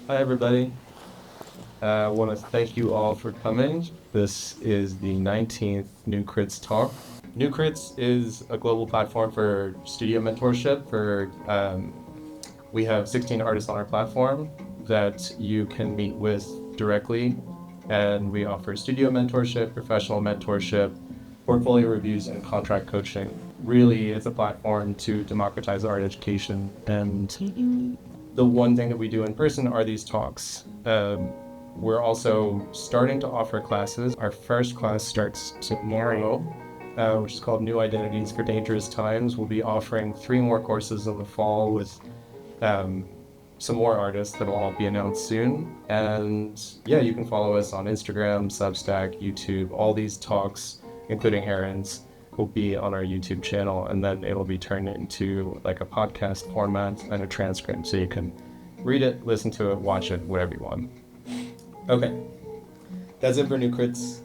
Hi, everybody. I want to thank you all for coming. This is the 19th NewCrits talk. NewCrits is a global platform for studio mentorship. We have 16 artists on our platform that you can meet with directly, and we offer studio mentorship, professional mentorship, portfolio reviews, and contract coaching. Really, it's a platform to democratize art education, and the one thing that we do in person are these talks. We're also starting to offer classes. Our first class starts tomorrow, which is called New Identities for Dangerous Times. We'll be offering 3 more courses in the fall with some more artists that will all be announced soon. And yeah, you can follow us on Instagram, Substack, YouTube. All these talks, including Aaron's, will be on our YouTube channel, and then it'll be turned into like a podcast format and a transcript, so you can read it, listen to it, watch it, whatever you want. Okay, that's it for NewCrits.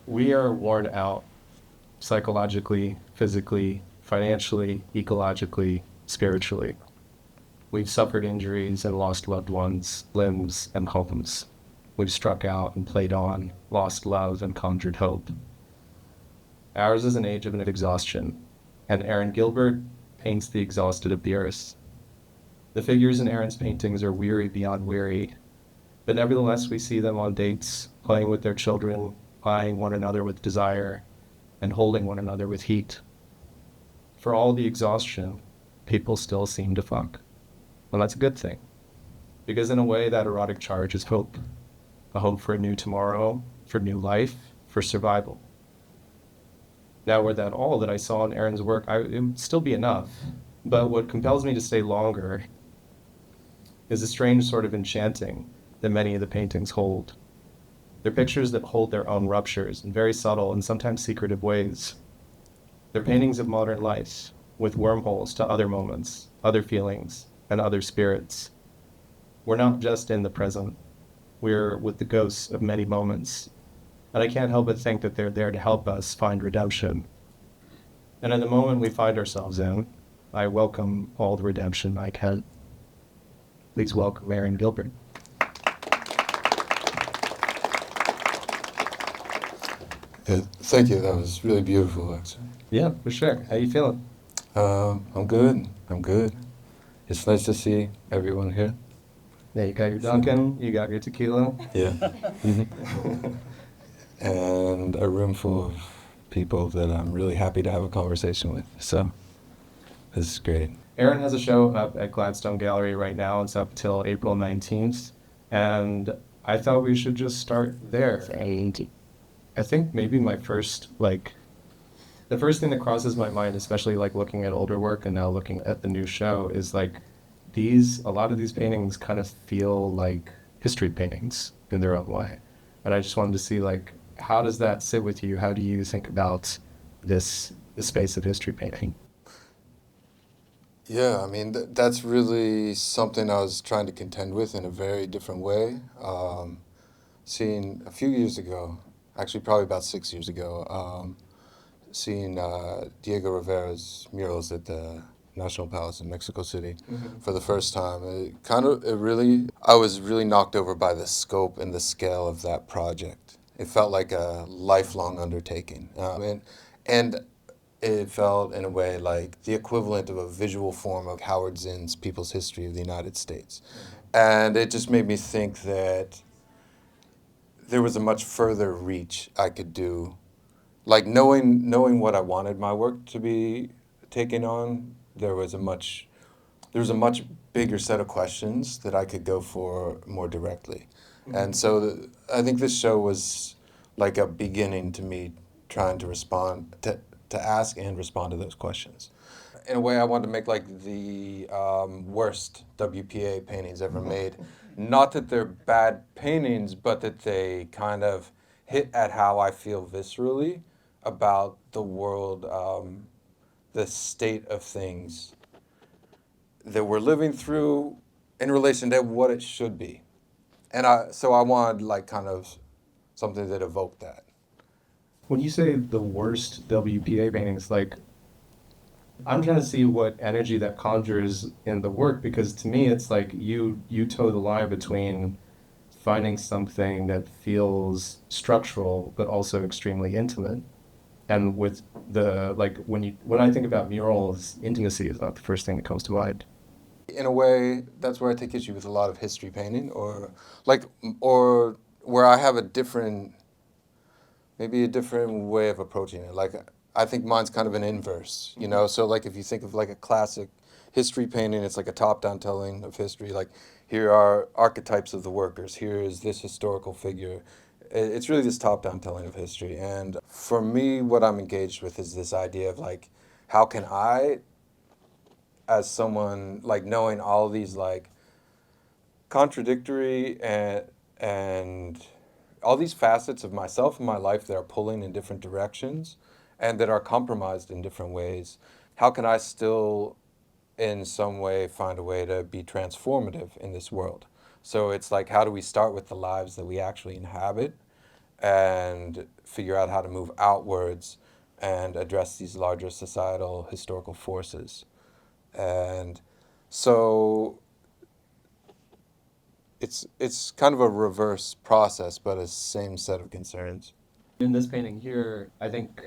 We are worn out psychologically, physically, financially, ecologically, spiritually. We've suffered injuries and lost loved ones, limbs, and homes. We've struck out and played on, lost love and conjured hope. Ours is an age of exhaustion, and Aaron Gilbert paints the exhausted of the earth. The figures in Aaron's paintings are weary beyond weary, but nevertheless we see them on dates, playing with their children, plying one another with desire, and holding one another with heat. For all the exhaustion, people still seem to fuck. Well, that's a good thing, because in a way that erotic charge is hope. A hope for a new tomorrow, for new life, for survival. Now, were that all that I saw in Aaron's work, it would still be enough. But what compels me to stay longer is a strange sort of enchanting that many of the paintings hold. They're pictures that hold their own ruptures in very subtle and sometimes secretive ways. They're paintings of modern life, with wormholes to other moments, other feelings, and other spirits. We're not just in the present. We're with the ghosts of many moments. And I can't help but think that they're there to help us find redemption. And in the moment we find ourselves in, I welcome all the redemption I can. Please welcome Aaron Gilbert. Yeah, thank you. That was really beautiful, actually. Yeah, for sure. How you feeling? I'm good. I'm good. It's nice to see everyone here. Yeah, you got your Dunkin', you got your tequila. Yeah. And a room full of people that I'm really happy to have a conversation with. So this is great. Aaron has a show up at Gladstone Gallery right now. It's up till April 19th. And I thought we should just start there. I think maybe the first thing that crosses my mind, especially like looking at older work and now looking at the new show, is like a lot of these paintings kind of feel like history paintings in their own way. And I just wanted to see, like, how does that sit with you? How do you think about the space of history painting? Yeah, I mean, that's really something I was trying to contend with in a very different way. Seeing a few years ago, actually probably about 6 years ago, seeing Diego Rivera's murals at the National Palace in Mexico City for the first time. I was really knocked over by the scope and the scale of that project. It felt like a lifelong undertaking. And it felt, in a way, like the equivalent of a visual form of Howard Zinn's People's History of the United States. And it just made me think that there was a much further reach I could do. Like knowing what I wanted my work to be taking on, there was a much bigger set of questions that I could go for more directly. And so I think this show was like a beginning to me trying to respond, to ask and respond to those questions. In a way, I wanted to make like the worst WPA paintings ever made. Not that they're bad paintings, but that they kind of hit at how I feel viscerally about the world, the state of things that we're living through in relation to what it should be. And so I wanted like kind of something that evoked that. When you say the worst WPA paintings, like, I'm trying to see what energy that conjures in the work, because to me it's like you toe the line between finding something that feels structural but also extremely intimate. And with the like when I think about murals, intimacy is not the first thing that comes to mind. In a way, that's where I take issue with a lot of history painting, like, or where I have a different, maybe a different way of approaching it. Like, I think mine's kind of an inverse, you know? So, like, if you think of like a classic history painting, it's like a top-down telling of history. Like, here are archetypes of the workers. Here is this historical figure. It's really this top-down telling of history. And for me, what I'm engaged with is this idea of like, how can I, as someone like knowing all these like contradictory and all these facets of myself and my life that are pulling in different directions and that are compromised in different ways, how can I still in some way find a way to be transformative in this world? So it's like, how do we start with the lives that we actually inhabit and figure out how to move outwards and address these larger societal historical forces? And so it's kind of a reverse process, but a same set of concerns. In this painting here, I think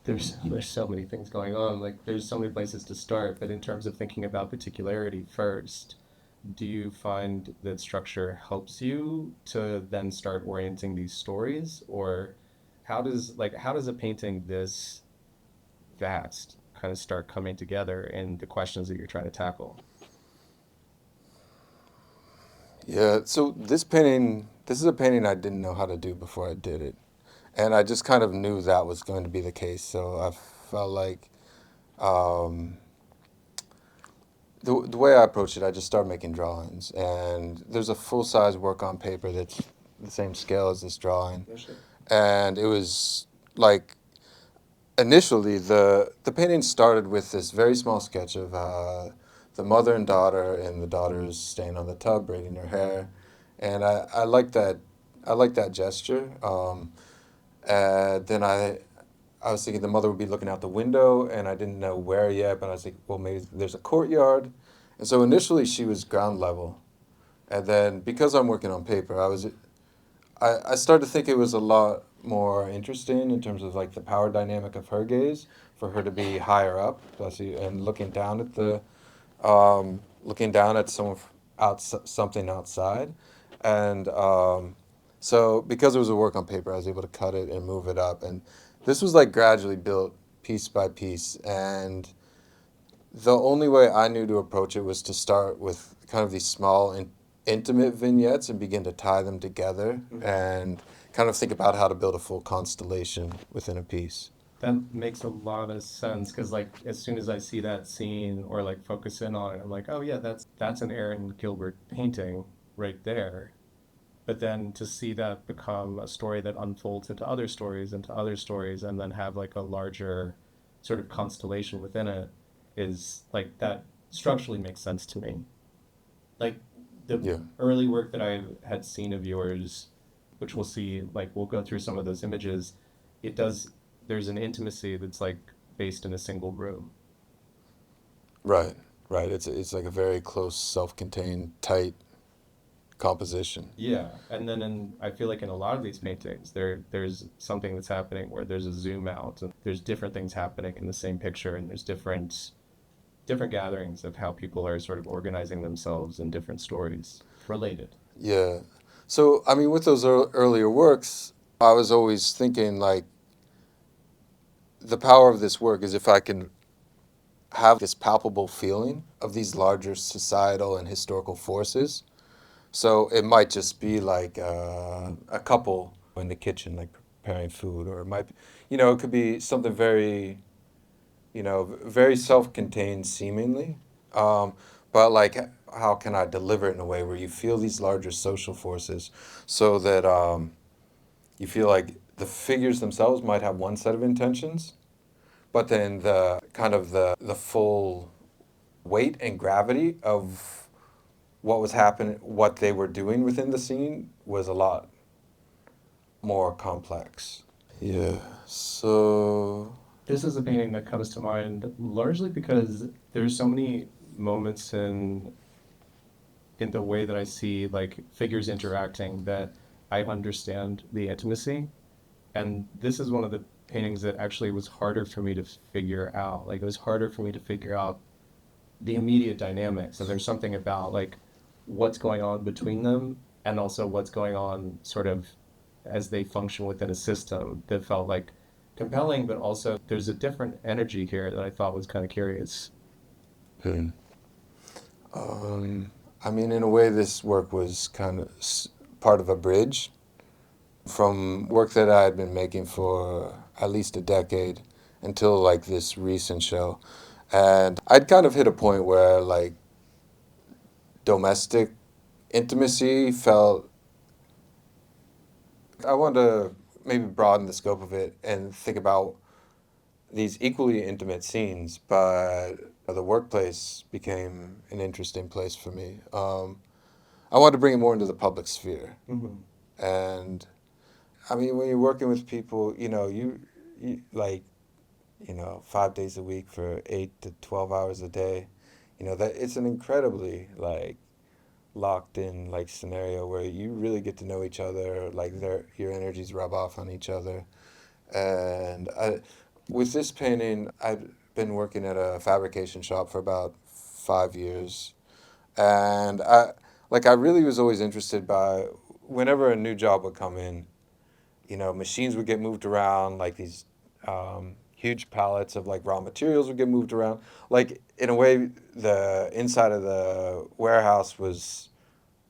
there's so many things going on. Like there's so many places to start, but in terms of thinking about particularity first, do you find that structure helps you to then start orienting these stories, or how does a painting this vast kind of start coming together in the questions that you're trying to tackle? Yeah, so this is a painting I didn't know how to do before I did it. And I just kind of knew that was going to be the case. So I felt like um, the way I approached it, I just started making drawings. And there's a full-size work on paper that's the same scale as this drawing. And it was like initially the painting started with this very small sketch of the mother and daughter, and the daughter's staying on the tub braiding her hair, and I like that. I like that gesture. And then I was thinking the mother would be looking out the window, and I didn't know where yet, but I was like, well, maybe there's a courtyard. And so initially she was ground level, and then because I'm working on paper, I started to think it was a lot more interesting in terms of like the power dynamic of her gaze for her to be higher up, and looking down at something outside, and so because it was a work on paper, I was able to cut it and move it up, and this was like gradually built piece by piece, and the only way I knew to approach it was to start with kind of these small and intimate vignettes and begin to tie them together and kind of think about how to build a full constellation within a piece. That makes a lot of sense because like as soon as I see that scene or like focus in on it, I'm like, oh yeah, that's an Aaron Gilbert painting right there. But then to see that become a story that unfolds into other stories, and then have like a larger sort of constellation within it is like that structurally makes sense to me. Like the Yeah. early work that I had seen of yours, which we'll see, like we'll go through some of those images, it does, there's an intimacy that's like based in a single room. Right, right. It's like a very close, self-contained, tight composition. Yeah, and then I feel like in a lot of these paintings, there's something that's happening where there's a zoom out, and there's different things happening in the same picture, and there's different gatherings of how people are sort of organizing themselves in different stories related. Yeah. So, I mean, with those earlier works, I was always thinking like the power of this work is if I can have this palpable feeling of these larger societal and historical forces. So it might just be like a couple in the kitchen, like preparing food, or it might, it could be something very, very self-contained seemingly. Um, but like, how can I deliver it in a way where you feel these larger social forces so that you feel like the figures themselves might have one set of intentions, but then the kind of the full weight and gravity of what was happening, what they were doing within the scene was a lot more complex. Yeah. So This is a painting that comes to mind largely because there's so many moments in the way that I see like figures interacting that I understand the intimacy. And this is one of the paintings that actually was harder for me to figure out. Like it was harder for me to figure out the immediate dynamics. And there's something about like what's going on between them and also what's going on sort of as they function within a system that felt like compelling, but also there's a different energy here that I thought was kind of curious. Hmm. Um, I mean, in a way, this work was kind of part of a bridge from work that I had been making for at least a decade until like this recent show. And I'd kind of hit a point where like domestic intimacy felt, I wanted to maybe broaden the scope of it and think about these equally intimate scenes, but the workplace became an interesting place for me. I wanted to bring it more into the public sphere. Mm-hmm. And I mean, when you're working with people, you like, 5 days a week for 8 to 12 hours a day, that it's an incredibly like locked in like scenario where you really get to know each other, like your energies rub off on each other. And with this painting, I'd been working at a fabrication shop for about 5 years, and I really was always interested by whenever a new job would come in, machines would get moved around, like these huge pallets of like raw materials would get moved around. Like in a way, the inside of the warehouse was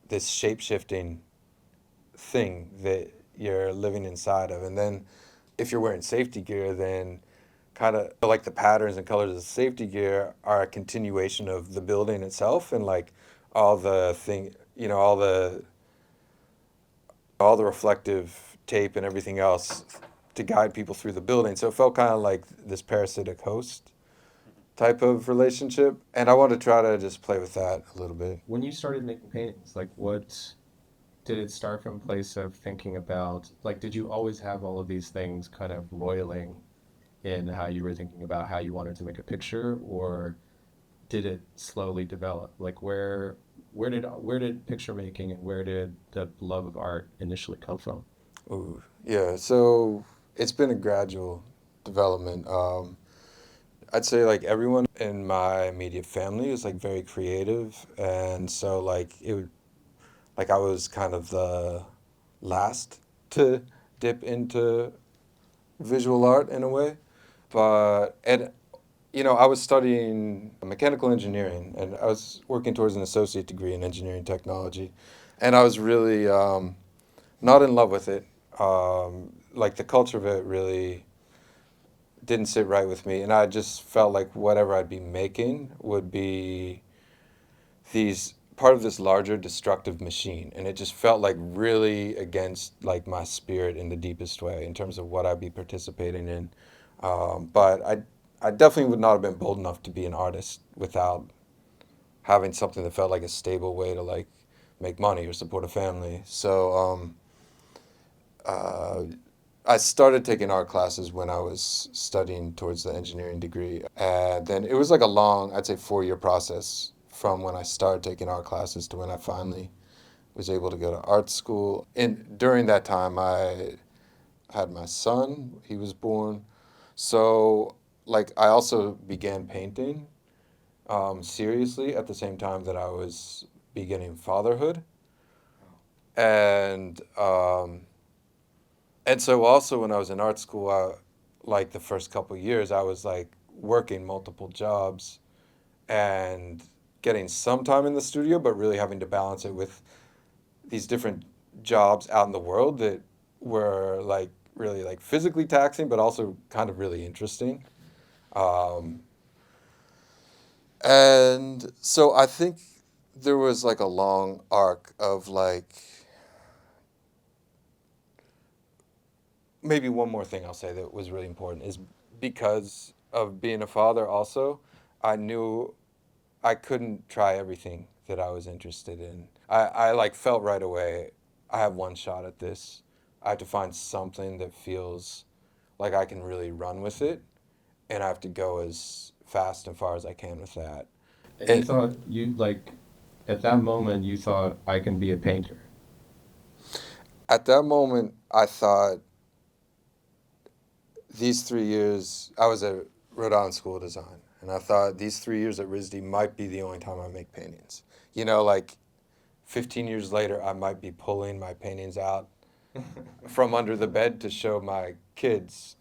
this shape shifting thing that you're living inside of, and then if you're wearing safety gear, then kind of like the patterns and colors of the safety gear are a continuation of the building itself, and like all the thing, all the reflective tape and everything else to guide people through the building. So it felt kind of like this parasitic host type of relationship, and I want to try to just play with that a little bit. When you started making paintings, like what did it start from a place of thinking about, like, did you always have all of these things kind of roiling in how you were thinking about how you wanted to make a picture, or did it slowly develop? Like, where did picture making and where did the love of art initially come from? Ooh, yeah, so it's been a gradual development. I'd say like everyone in my immediate family is like very creative, and so like like I was kind of the last to dip into visual art in a way. But and I was studying mechanical engineering, and I was working towards an associate degree in engineering technology, and I was really not in love with it. Like the culture of it really didn't sit right with me, and I just felt like whatever I'd be making would be these part of this larger destructive machine, and it just felt like really against like my spirit in the deepest way in terms of what I'd be participating in. But I definitely would not have been bold enough to be an artist without having something that felt like a stable way to like make money or support a family. So uh, I started taking art classes when I was studying towards the engineering degree. And then it was like a long, I'd say 4 year process from when I started taking art classes to when I finally was able to go to art school. And during that time, I had my son, he was born. So, like, I also began painting seriously at the same time that I was beginning fatherhood. And, um, And so also when I was in art school, like the first couple of years, I was like working multiple jobs and getting some time in the studio, but really having to balance it with these different jobs out in the world that were like really like physically taxing, but also kind of really interesting. Um, and so I think there was like a long arc of like maybe one more thing I'll say that was really important is because of being a father also, I knew I couldn't try everything that I was interested in. I like felt right away, I have one shot at this. I have to find something that feels like I can really run with it. and I have to go as fast and far as I can with that. And you And thought you like at that moment you thought I can be a painter. at that moment, I thought these 3 years, I was at Rhode Island School of Design, and I thought these 3 years at RISD might be the only time I make paintings. You know, like 15 years later, I might be pulling my paintings out from under the bed to show my kids,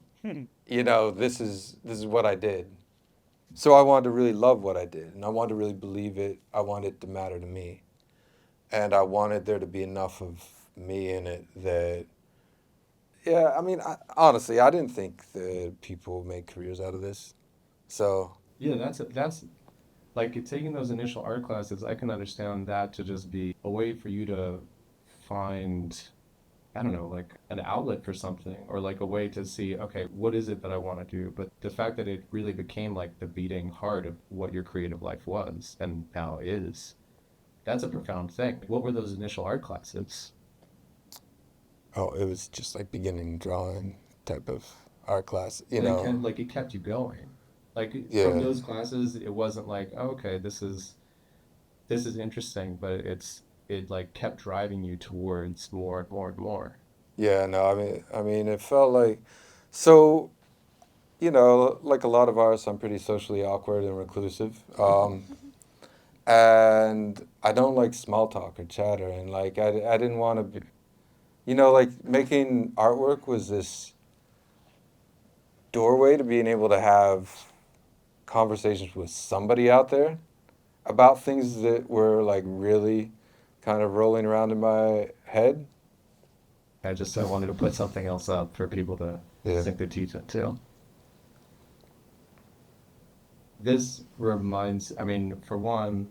you know, this is what I did. So I wanted to really love what I did, and I wanted to really believe it. I wanted it to matter to me, and I wanted there to be enough of me in it that, yeah, I mean, honestly, I didn't think that people make careers out of this. So, Yeah, that's like taking those initial art classes, I can understand that to just be a way for you to find, I don't know, like an outlet for something or like a way to see, okay, what is it that I want to do? But the fact that it really became like the beating heart of what your creative life was and now is, that's a profound thing. What were those initial art classes? oh, it was just like beginning drawing type of art class, you And it know. kept like it kept you going. Like from Yeah. those classes, it wasn't like, oh, okay, this is interesting, but it like kept driving you towards more and more and more. Yeah, no, I mean, it felt like, so, you know, like a lot of artists, I'm pretty socially awkward and reclusive. And I don't like small talk or chatter. And like, I didn't want to be, you know, like making artwork was this doorway to being able to have conversations with somebody out there about things that were like really kind of rolling around in my head. I wanted to put something else up for people to Yeah. sink their teeth into. This reminds, I mean, for one,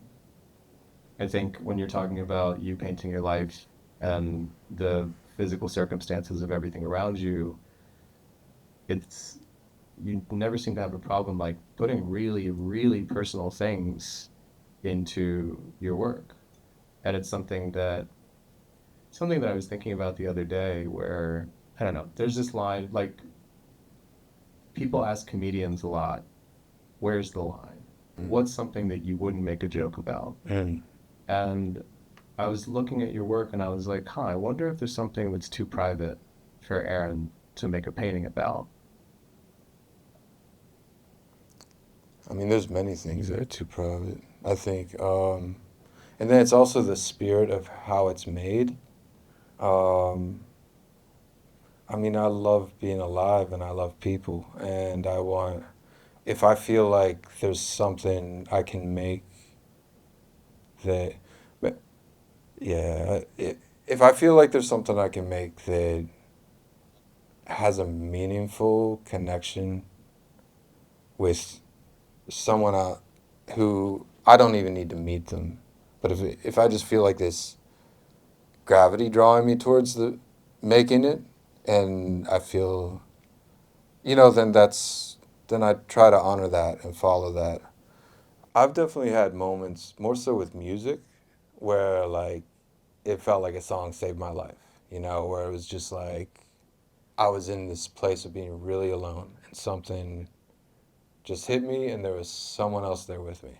I think when you're talking about you painting your life and the physical circumstances of everything around you, it's you never seem to have a problem like putting really, really personal things into your work. And it's something that I was thinking about the other day where I don't know, there's this line like people ask comedians a lot, where's the line? What's something that you wouldn't make a joke about? Mm. And I was looking at your work and I was like, huh, I wonder if there's something that's too private for Aaron to make a painting about. I mean, there's many things that are too private, I think. And then it's also the spirit of how it's made. Um, I mean, I love being alive and I love people. And I want, if I feel like there's something I can make that, but yeah, if I feel like there's something I can make that has a meaningful connection with someone who I don't even need to meet them, but if I just feel like this gravity drawing me towards the making it, and I feel, you know, then I try to honor that and follow that. I've definitely had moments, more so with music, where like it felt like a song saved my life. You know, where it was just like I was in this place of being really alone, and something just hit me, and there was someone else there with me.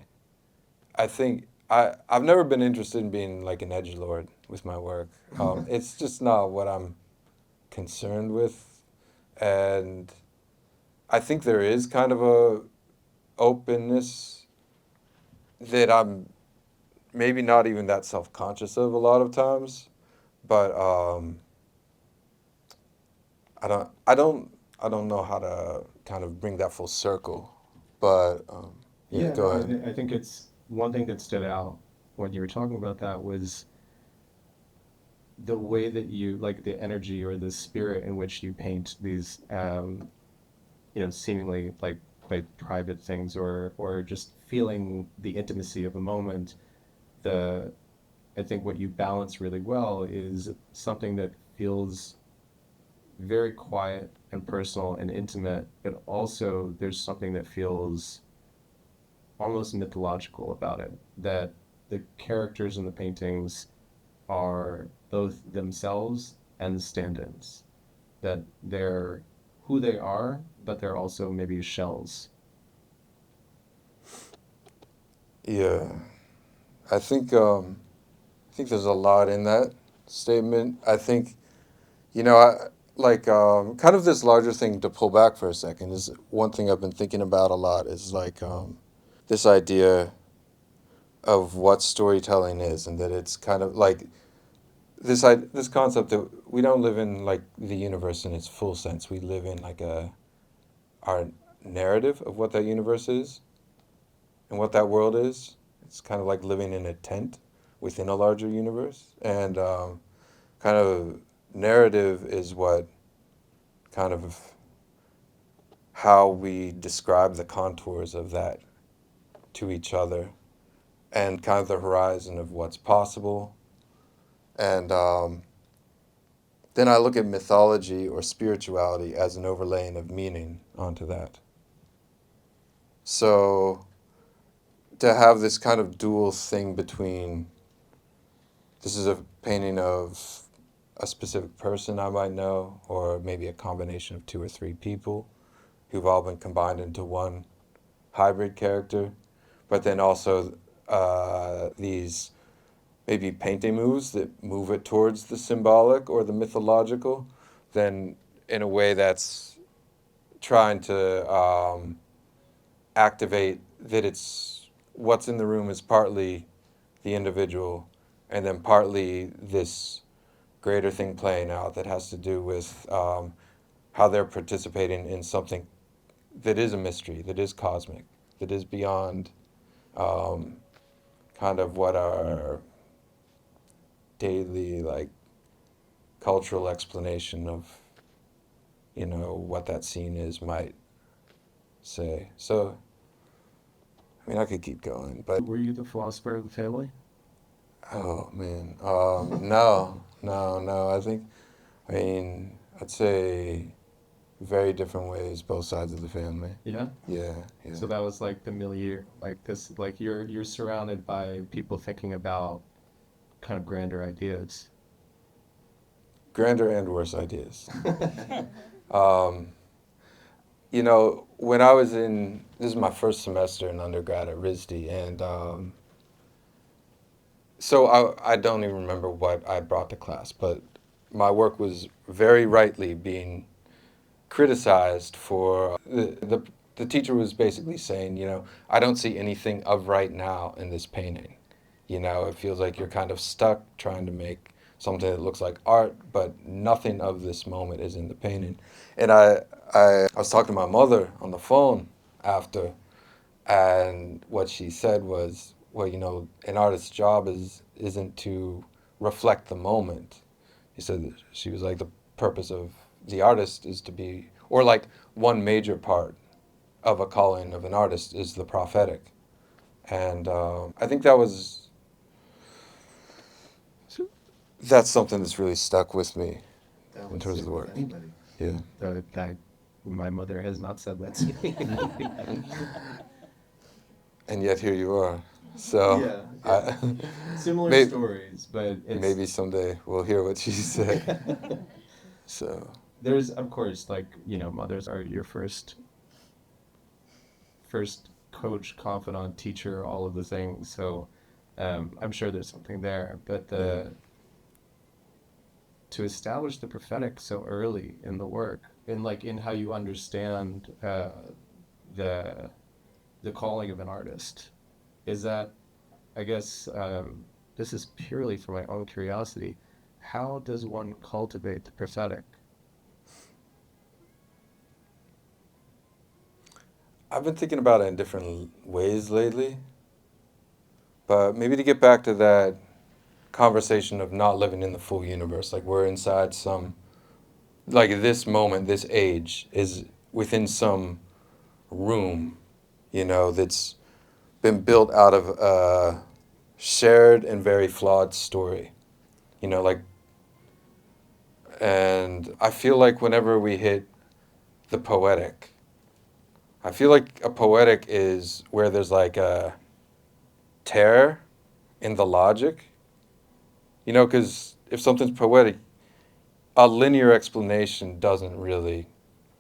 I think I've never been interested in being like an edgelord with my work. It's just not what I'm concerned with, and I think there is kind of a openness that I'm maybe not even that self conscious of a lot of times, but I don't know how to kind of bring that full circle, but yeah, Yeah, go no, ahead. I think it's one thing that stood out when you were talking about that was the way that you like the energy or the spirit in which you paint these seemingly like private things or just feeling the intimacy of a moment. The I think what you balance really well is something that feels very quiet and personal and intimate, but also there's something that feels almost mythological about it. That the characters in the paintings are both themselves and stand-ins. That they're who they are, but they're also maybe shells. Yeah, I think there's a lot in that statement. I think, kind of this larger thing to pull back for a second is one thing I've been thinking about a lot is this idea of what storytelling is, and that it's kind of like this concept that we don't live in like the universe in its full sense. We live in like our narrative of what that universe is and what that world is. It's kind of like living in a tent within a larger universe, and kind of narrative is what kind of how we describe the contours of that to each other, and kind of the horizon of what's possible. And then I look at mythology or spirituality as an overlaying of meaning onto that. So to have this kind of dual thing between, this is a painting of a specific person I might know, or maybe a combination of two or three people who've all been combined into one hybrid character, but then also these maybe painting moves that move it towards the symbolic or the mythological, then in a way that's trying to activate that it's what's in the room is partly the individual and then partly this greater thing playing out that has to do with how they're participating in something that is a mystery, that is cosmic, that is beyond kind of what our daily like cultural explanation of what that scene is might say. So I mean I could keep going, but Were you the philosopher of the family? oh man, no. I mean I'd say very different ways, both sides of the family. Yeah. Yeah, yeah. So that was like the milieu, like this, like you're surrounded by people thinking about kind of grander ideas. Grander and worse ideas. Um, when I was this is my first semester in undergrad at RISD, and so I don't even remember what I brought to class, but my work was very rightly being criticized for the teacher was basically saying, I don't see anything of right now in this painting. It feels like you're kind of stuck trying to make something that looks like art, but nothing of this moment is in the painting. And I was talking to my mother on the phone after, and what she said was, well, an artist's job isn't to reflect the moment. She was like, the purpose of the artist is to be, or like one major part of a calling of an artist is the prophetic. And I think that's something that's really stuck with me That in would terms sit of the with work. anybody. Yeah. My mother has not said that to me. And yet here you are. So Yeah, yeah. Similar maybe, stories, but it's maybe someday we'll hear what she said. So there's of course like mothers are your first coach, confidant, teacher, all of the things. So I'm sure there's something there, but yeah. to establish the prophetic so early in the work and like in how you understand the the calling of an artist is that I guess this is purely for my own curiosity. How does one cultivate the prophetic? I've been thinking about it in different ways lately, but maybe to get back to that conversation of not living in the full universe, like we're inside some, like this moment, this age is within some room, that's been built out of a shared and very flawed story, like, and I feel like whenever we hit the poetic, I feel like a poetic is where there's like a tear in the logic, because if something's poetic, a linear explanation doesn't really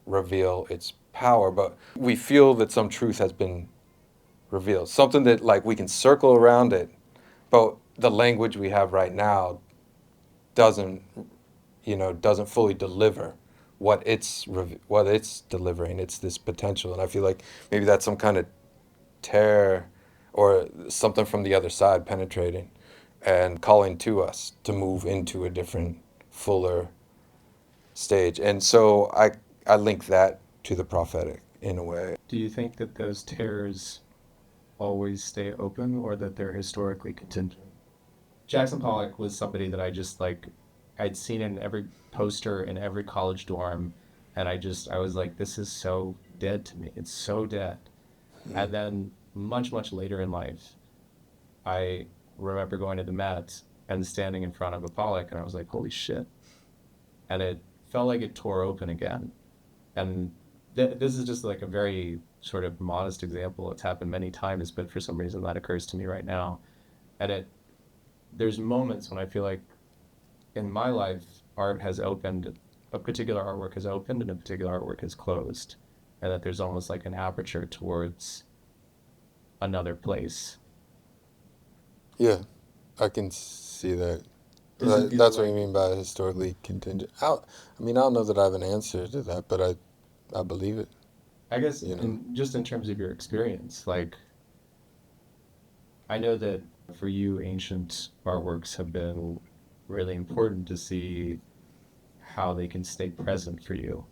reveal its power, but we feel that some truth has been revealed, something that like we can circle around it, but the language we have right now doesn't, doesn't fully deliver what it's delivering. It's this potential, and I feel like maybe that's some kind of tear or something from the other side penetrating and calling to us to move into a different, fuller stage. And so I link that to the prophetic in a way. Do you think that those tears always stay open or that they're historically contingent? Jackson Pollock was somebody that I just like, I'd seen in every poster in every college dorm, and I was like, this is so dead to me. It's so dead. And then much, much later in life, I remember going to the Met and standing in front of a Pollock, and I was like, holy shit. And it felt like it tore open again. And this is just like a very sort of modest example. It's happened many times, but for some reason that occurs to me right now. And there's moments when I feel like in my life, art has opened, a particular artwork has opened and a particular artwork has closed. And that there's almost like an aperture towards another place. Yeah, I can see that. Does it feel That's what you like, mean by historically contingent. I don't know that I have an answer to that, but I believe it, I guess, you know. just in terms of your experience, like, I know that for you, ancient artworks have been really important to see how they can stay present for you.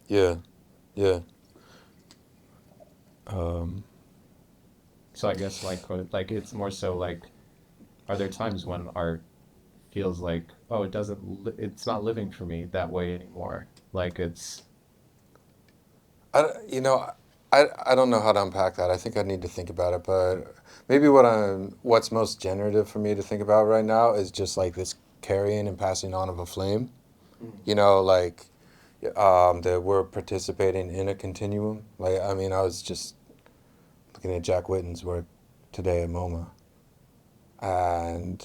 Yeah, yeah. Um, So I guess like it's more so like, are there times when art feels like, oh, it's not living for me that way anymore. Like it's, you know, I don't know how to unpack that. I think I need to think about it, but maybe what's most generative for me to think about right now is just like this carrying and passing on of a flame. mm, Like that we're participating in a continuum. Like, I mean, I was just looking at Jack Whitten's work today at MoMA, and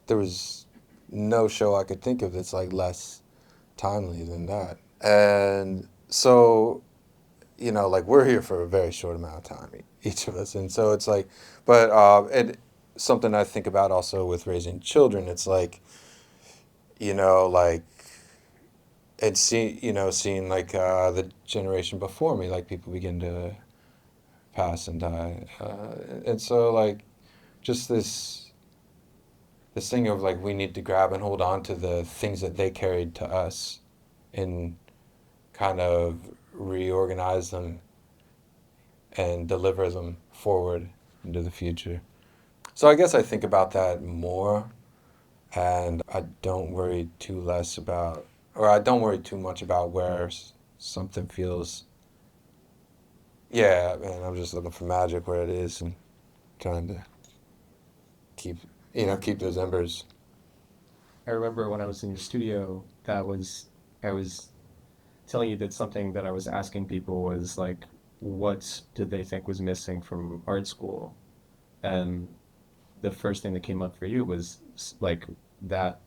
there was no show I could think of that's like less timely than that. And so, like we're here for a very short amount of time, each of us, and so it's like, but it something I think about also with raising children. It's like, like and seeing like the generation before me, like people begin to pass and die, and so like just this thing of like we need to grab and hold on to the things that they carried to us and kind of reorganize them and deliver them forward into the future. So I guess I think about that more, and I don't worry too much about where something feels. Yeah, man, I'm just looking for magic where it is and trying to keep, keep those embers. I remember when I was in your studio, I was telling you that something that I was asking people was like, what did they think was missing from art school? And the first thing that came up for you was like that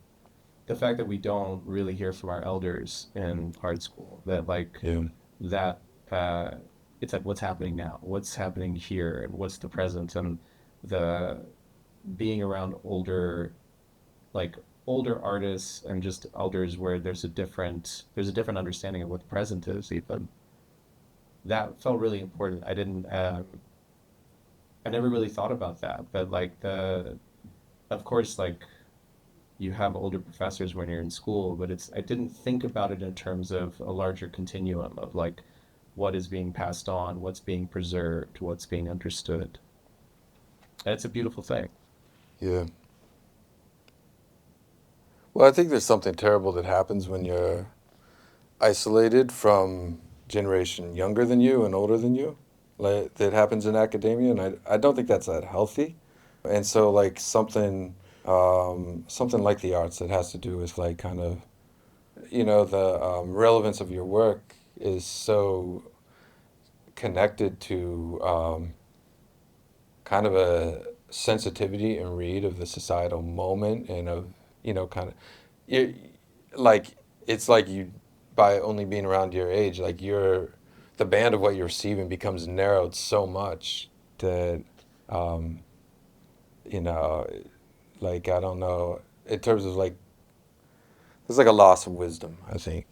the fact that we don't really hear from our elders in art school, that like Yeah, that uh it's like what's happening now, what's happening here, and what's the present, and the being around like older artists and just elders where there's a different understanding of what the present is even. That felt really important. I never really thought about that, but like the of course like you have older professors when you're in school, but I didn't think about it in terms of a larger continuum of like what is being passed on, what's being preserved, what's being understood. And it's a beautiful thing. yeah. Well, I think there's something terrible that happens when you're isolated from generation younger than you and older than you. Like, that happens in academia, and I don't think that's that healthy. And so, like something like the arts that has to do with like kind of the relevance of your work is so connected to kind of a sensitivity and read of the societal moment and of kind of you like it's like by only being around your age, like the band of what you're receiving becomes narrowed so much that, um, you know, like I don't know, in terms of like there's like a loss of wisdom, I think,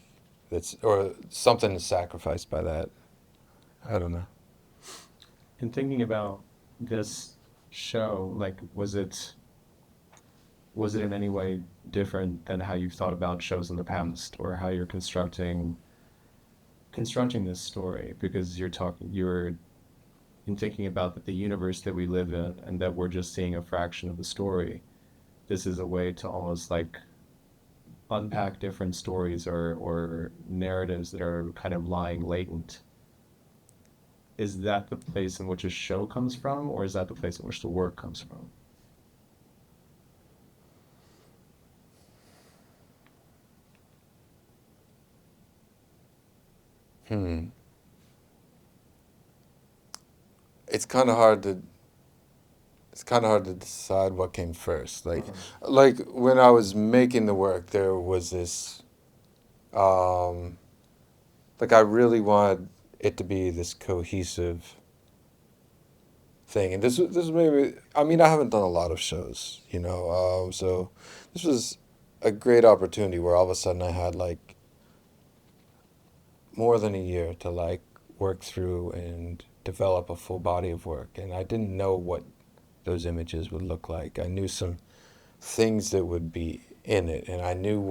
that's or something is sacrificed by that. I don't know. In thinking about this show, like, was it in any way different than how you've thought about shows in the past, or how you're constructing this story? Because you're in thinking about that the universe that we live in, and that we're just seeing a fraction of the story. This is a way to almost like unpack different stories or narratives that are kind of lying latent. Is that the place in which a show comes from, or is that the place in which the work comes from? Hmm. It's kind of hard to it's kind of hard to decide what came first. Like when I was making the work, there was this um, like I really wanted it to be this cohesive thing, and this was maybe I mean I haven't done a lot of shows, so this was a great opportunity where all of a sudden I had like more than a year to like work through and develop a full body of work, and I didn't know what those images would look like. I knew some things that would be in it, and I knew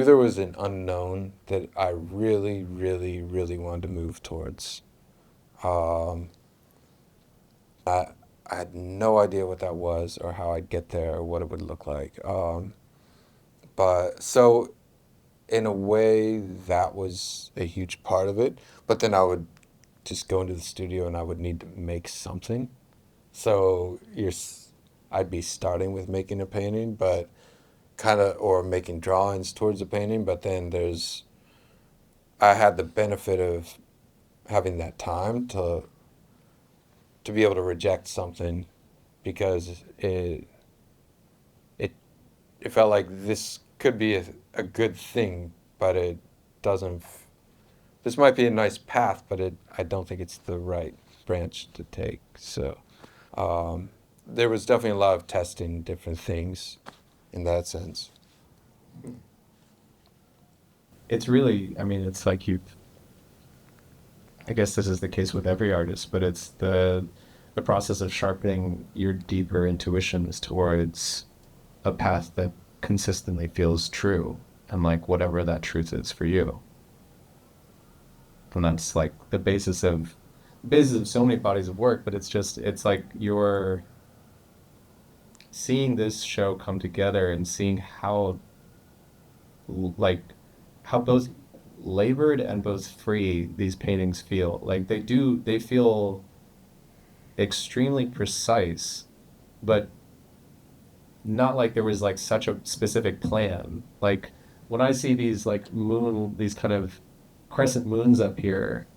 there was an unknown that I really, really, really wanted to move towards. Um, I I had no idea what that was or how I'd get there or what it would look like. But so in a way, that was a huge part of it. But then I would just go into the studio and I would need to make something. So I'd be starting with making a painting, but kind of, or making drawings towards a painting. But then I had the benefit of having that time to be able to reject something because it it felt like this could be a good thing, but it doesn't. This might be a nice path, but I don't think it's the right branch to take. So um, there was definitely a lot of testing different things in that sense. It's really, I mean, it's like I guess this is the case with every artist, but it's the process of sharpening your deeper intuitions towards a path that consistently feels true, and like whatever that truth is for you. And that's like the basis of so many bodies of work, but it's like you're seeing this show come together and seeing like how both labored and both free these paintings feel. Like they feel extremely precise, but not like there was like such a specific plan. Like when I see these kind of crescent moons up here,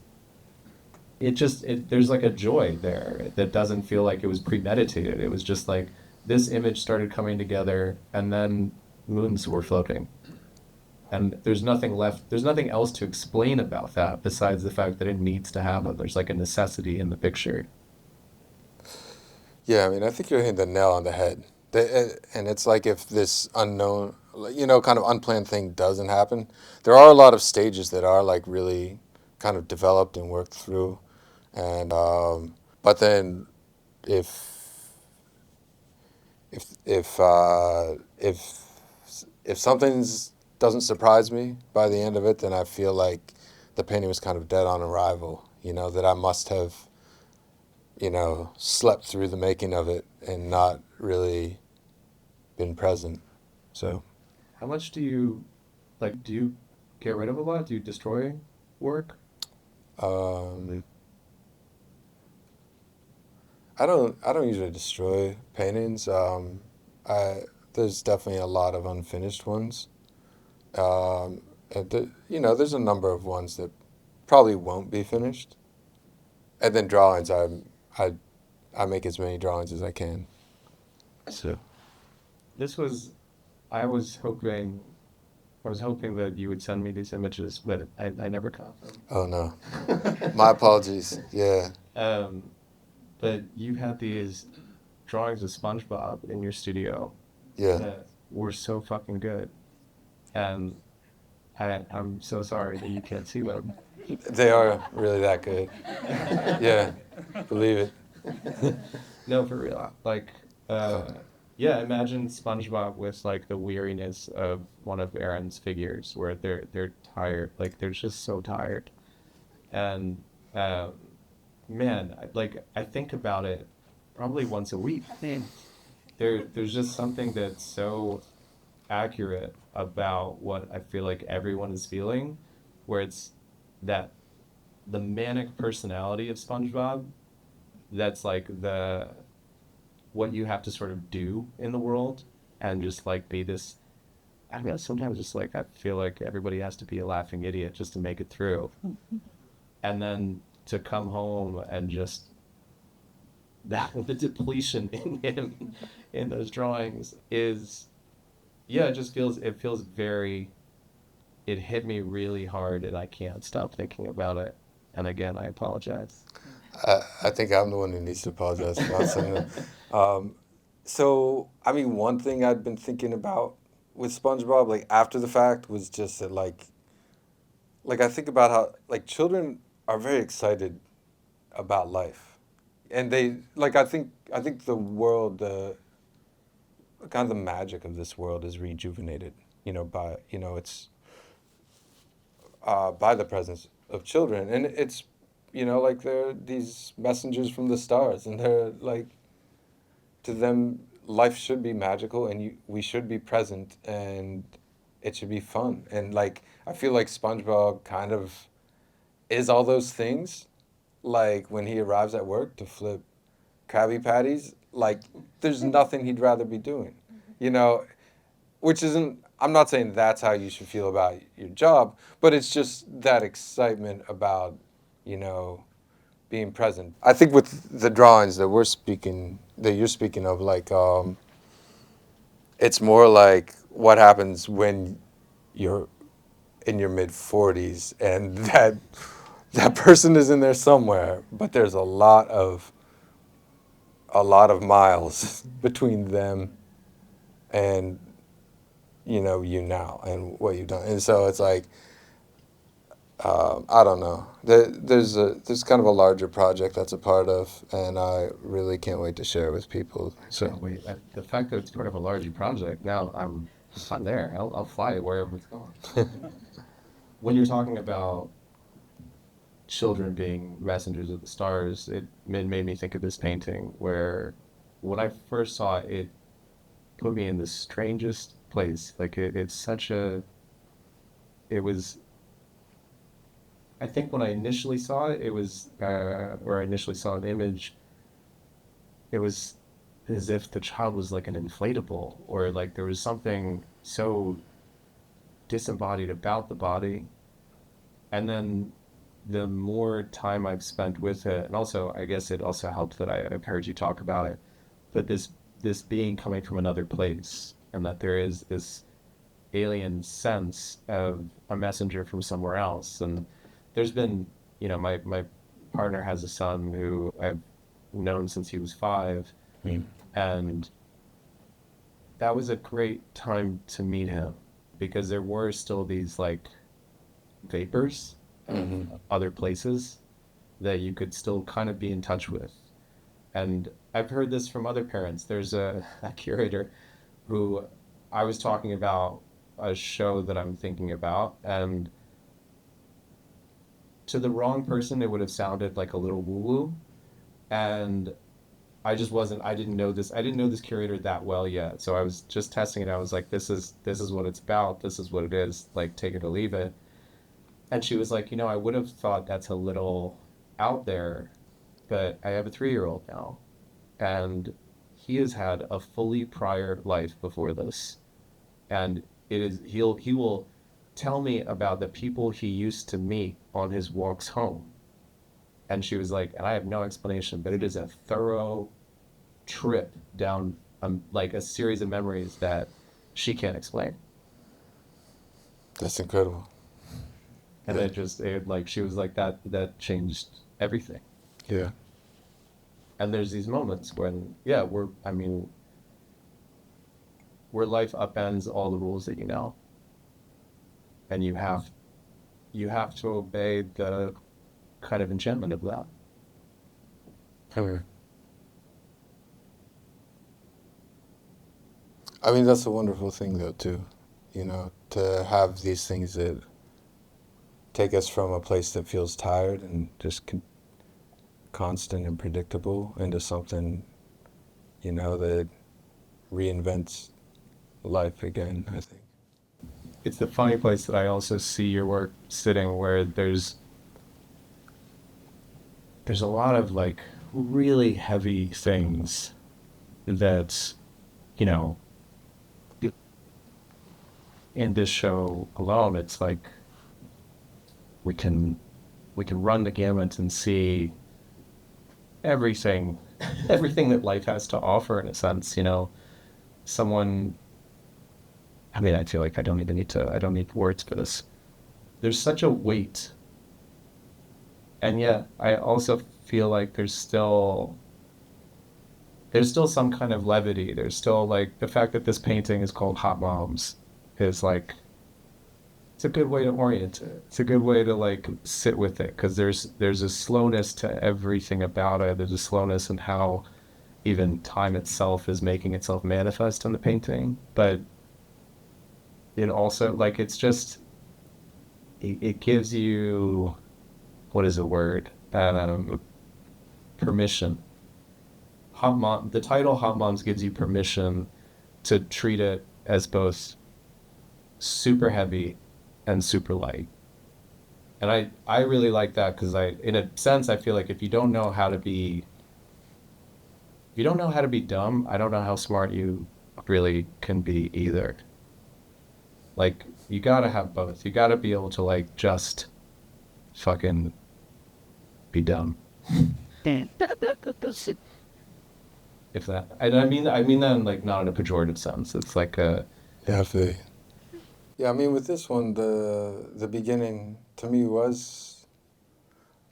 there's like a joy there that doesn't feel like it was premeditated. It was just like this image started coming together, and then moons were floating. And there's nothing left, there's nothing else to explain about that besides the fact that it needs to happen. There's like a necessity in the picture. Yeah, I mean, I think you're hitting the nail on the head. And it's like if this unknown, kind of unplanned thing doesn't happen, there are a lot of stages that are like really kind of developed and worked through. And but then if if if something's doesn't surprise me by the end of it, then I feel like the painting was kind of dead on arrival. That I must have slept through the making of it and not really been present. So, How much do you get rid of a lot? Do you destroy work? um, I don't usually destroy paintings. I There's definitely a lot of unfinished ones. There's a number of ones that probably won't be finished. And then drawings, I I make as many drawings as I can. So, This was, I was hoping, I was hoping that you would send me these images, but I never caught them. Oh no, my apologies. Yeah, Um, but you had these drawings of SpongeBob in your studio yeah. that were so fucking good, and I'm so sorry that you can't see them. They are really that good. Yeah, believe it. No, for real. Like, Uh, yeah, imagine SpongeBob with like the weariness of one of Aaron's figures, where they're tired, like they're just so tired. And um, man, I think about it probably once a week. There's just something that's so accurate about what I feel like everyone is feeling, where it's that the manic personality of SpongeBob, that's like the what you have to sort of do in the world and just like be this. I don't know, sometimes just like I feel like everybody has to be a laughing idiot just to make it through. And then to come home and just that the depletion in him in those drawings is, yeah, it feels very, it hit me really hard and I can't stop thinking about it. And again, I apologize. I think I'm the one who needs to apologize for not saying that. So, I mean, one thing I'd been thinking about with SpongeBob, like after the fact, was just that, like I think about how like children are very excited about life, and they like I think the world, kind of the magic of this world is rejuvenated, by it's by the presence of children, and it's like they're these messengers from the stars, and they're like to them life should be magical, and we should be present, and it should be fun, and like I feel like SpongeBob kind of is all those things. Like when he arrives at work to flip Krabby Patties, like there's nothing he'd rather be doing, you know, which isn't, I'm not saying that's how you should feel about your job, but it's just that excitement about, you know, being present. I think with the drawings that you're speaking of, like, it's more like what happens when you're in your mid 40s and that person is in there somewhere, but there's a lot of miles between them and you now and what you've done, and so it's like I don't know. There's kind of a larger project that's a part of, and I really can't wait to share it with people. So So wait, the fact that it's part of a larger project, now I'm there. I'll fly it wherever it's going. When you're talking about children being messengers of the stars, it made me think of this painting where when I first saw it, it put me in the strangest place. Like it's such a, it was, I think when I initially saw it, it was, where I initially saw an image, it was as if the child was like an inflatable, or like there was something so disembodied about the body. And then the more time I've spent with it, and also I guess it also helped that I've heard you talk about it, but this being coming from another place, and that there is this alien sense of a messenger from somewhere else. And there's been, my partner has a son who I've known since he was 5, Mm. and that was a great time to meet him because there were still these like vapors of Hmm. other places that you could still kind of be in touch with. And I've heard this from other parents. There's a curator who I was talking about a show that I'm thinking about, and to the wrong person, it would have sounded like a little woo-woo. And I didn't know this curator that well yet. So I was just testing it. I was like, this is what it's about. This is what it is. Like, take it or leave it. And she was like, I would have thought that's a little out there, but I have a 3-year-old now, and he has had a fully prior life before this. And he will tell me about the people he used to meet on his walks home. And she was like, and I have no explanation, but it is a thorough trip down like a series of memories that she can't explain. That's incredible. And Yeah. she was like, that changed everything. Yeah. And there's these moments when, yeah, where life upends all the rules that you know. And you have to obey the kind of enchantment of that. Okay. I mean, that's a wonderful thing, though, too. To have these things that take us from a place that feels tired and just constant and predictable into something, that reinvents life again, I think. It's the funny place that I also see your work sitting, where there's a lot of like really heavy things that, you know, in this show alone, it's like we can run the gamut and see everything everything that life has to offer, in a sense. Someone, I mean, I feel like I don't need words for this. There's such a weight, and yet I also feel like there's still some kind of levity. There's still like the fact that this painting is called Hot Moms is like, it's a good way to orient it. It's a good way to like sit with it, because there's a slowness to everything about it. There's a slowness in how even time itself is making itself manifest in the painting. But it also, like, it's just, it gives you, what is the word? Permission. The title Hot Moms gives you permission to treat it as both super heavy and super light. And I really like that, because in a sense, I feel like if you don't know how to be dumb, I don't know how smart you really can be either. Like, you gotta have both. You gotta be able to like just fucking be dumb. If that, and I mean that in like not in a pejorative sense. It's like a, Yeah, I feel you. Yeah, I mean, with this one, the beginning to me was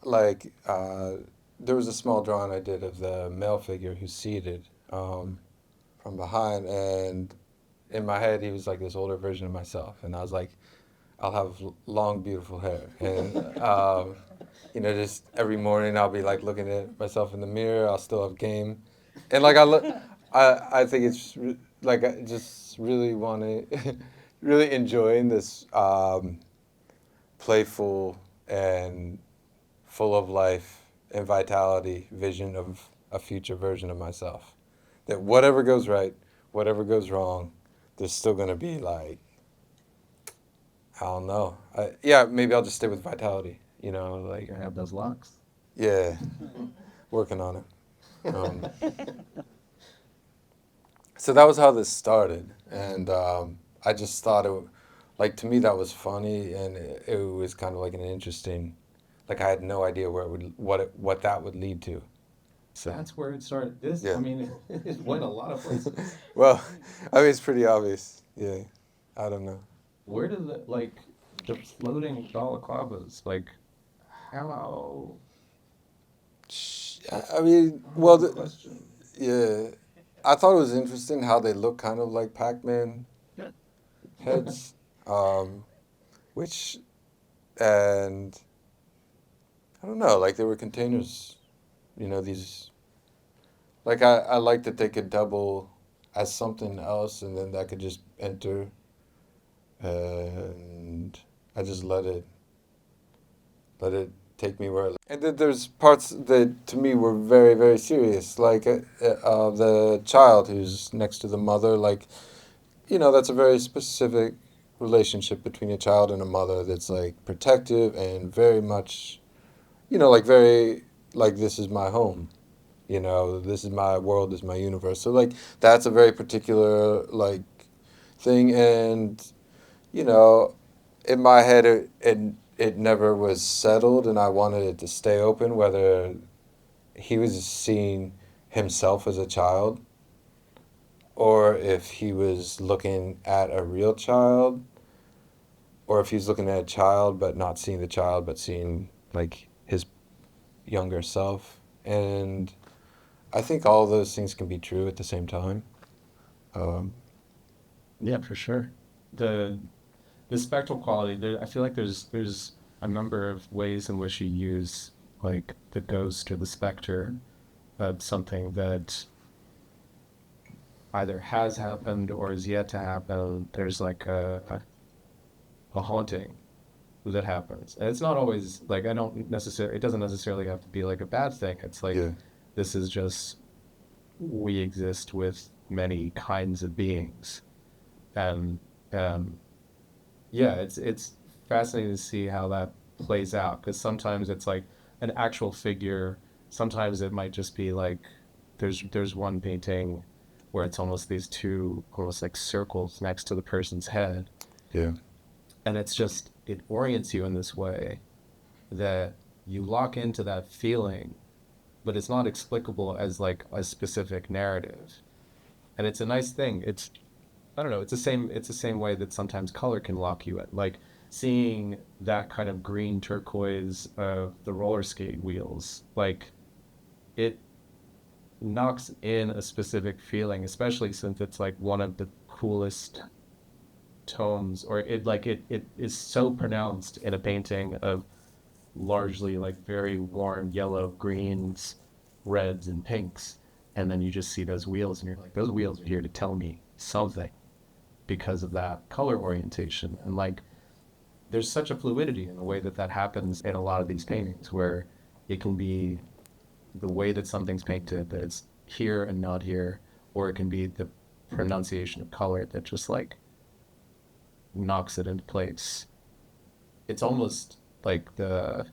like there was a small drawing I did of the male figure who's seated from behind, and in my head he was like this older version of myself, and I was like, I'll have long, beautiful hair, and just every morning I'll be like looking at myself in the mirror. I'll still have game, and like I think it's like I just really want to, really enjoying this playful and full of life and vitality vision of a future version of myself. That whatever goes right, whatever goes wrong, there's still gonna be like, I don't know. Yeah, maybe I'll just stay with vitality. Like, you have those locks. yeah, working on it. So that was how this started, and I just thought like, to me that was funny, and it was kind of like an interesting, like I had no idea where it would what that would lead to. So That's where it started. yeah. I mean, it went a lot of places. Well, I mean, it's pretty obvious. Yeah, I don't know. Where did the floating balaclavas, like, how? I mean, well, Question. yeah, I thought it was interesting how they look kind of like Pac-Man heads, um, which, and I don't know, like they were containers, these, like I like that they could double as something else, and then that could just enter, and I just let it take me where and then there's parts that to me were very, very serious, like the child who's next to the mother, like, that's a very specific relationship between a child and a mother that's like protective and very much, like very, like, this is my home, this is my world, this is my universe. So like that's a very particular like thing, and you know, in my head it never was settled, and I wanted it to stay open whether he was seeing himself as a child or if he was looking at a real child, or if he's looking at a child but not seeing the child but seeing like his younger self. And I think all of those things can be true at the same time. Um, Yeah, for sure. The the spectral quality, there, I feel like there's a number of ways in which you use like the ghost or the specter of something that either has happened or is yet to happen. There's like a haunting that happens. And it's not always like I don't necessarily it doesn't necessarily have to be like a bad thing. It's like yeah, this is just we exist with many kinds of beings. And yeah, it's fascinating to see how that plays out because sometimes it's like an actual figure. Sometimes it might just be like there's one painting where it's almost these two almost like circles next to the person's head, yeah, and it's just it orients you in this way that you lock into that feeling, but it's not explicable as like a specific narrative. And it's a nice thing. It's I don't know. It's the same way that sometimes color can lock you in. Like seeing that kind of green turquoise of the roller skate wheels. Like it knocks in a specific feeling, especially since it's like one of the coolest tones, or it is so pronounced in a painting of largely like very warm yellow, greens, reds, and pinks. And then you just see those wheels, and you're like, those wheels are here to tell me something because of that color orientation. And like, there's such a fluidity in the way that that happens in a lot of these paintings where it can be the way that something's painted, that it's here and not here, or it can be the pronunciation of color that just like knocks it into place. It's almost like the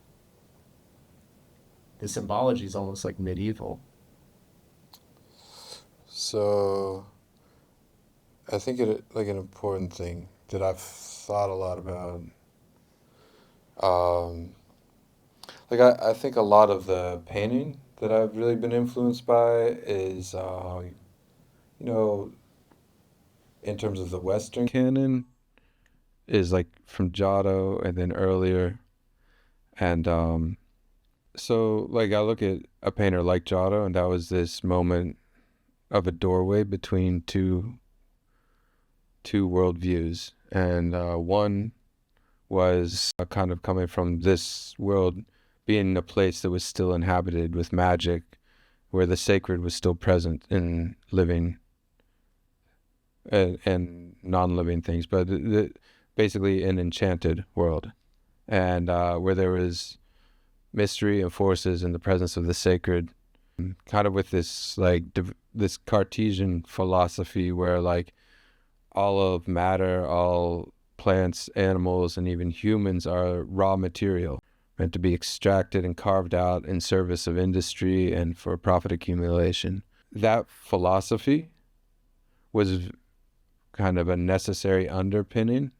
symbology is almost like medieval. so I think it like an important thing that I've thought a lot about. Um, like I think a lot of the painting that I've really been influenced by is, you know, in terms of the Western canon, is like from Giotto and then earlier. And so like I look at a painter like Giotto, and that was this moment of a doorway between two worldviews, and one was kind of coming from this world being a place that was still inhabited with magic, where the sacred was still present in living and non-living things, but basically an enchanted world, and where there was mystery and forces in the presence of the sacred, kind of with this like this Cartesian philosophy where like all of matter, all plants, animals, and even humans are raw material meant to be extracted and carved out in service of industry and for profit accumulation. That philosophy was kind of a necessary underpinning,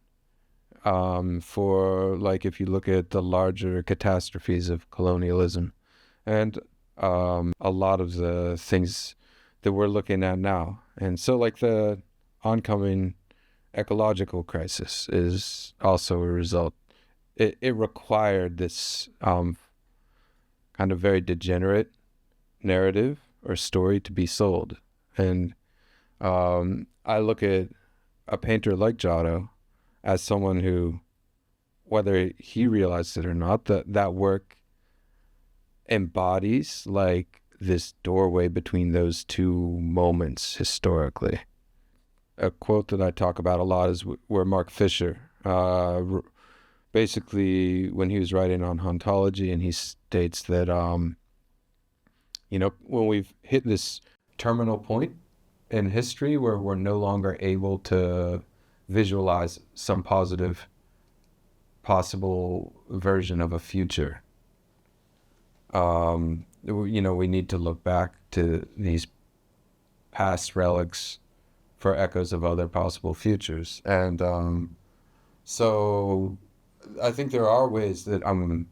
for like if you look at the larger catastrophes of colonialism and a lot of the things that we're looking at now. And so like the oncoming ecological crisis is also a result. It required this kind of very degenerate narrative or story to be sold. And I look at a painter like Giotto as someone who, whether he realized it or not, that work embodies like this doorway between those two moments historically. A quote that I talk about a lot is where Mark Fisher, basically when he was writing on hauntology, and he states that, when we've hit this terminal point in history where we're no longer able to visualize some positive possible version of a future, we need to look back to these past relics for echoes of other possible futures. And so I think there are ways that I'm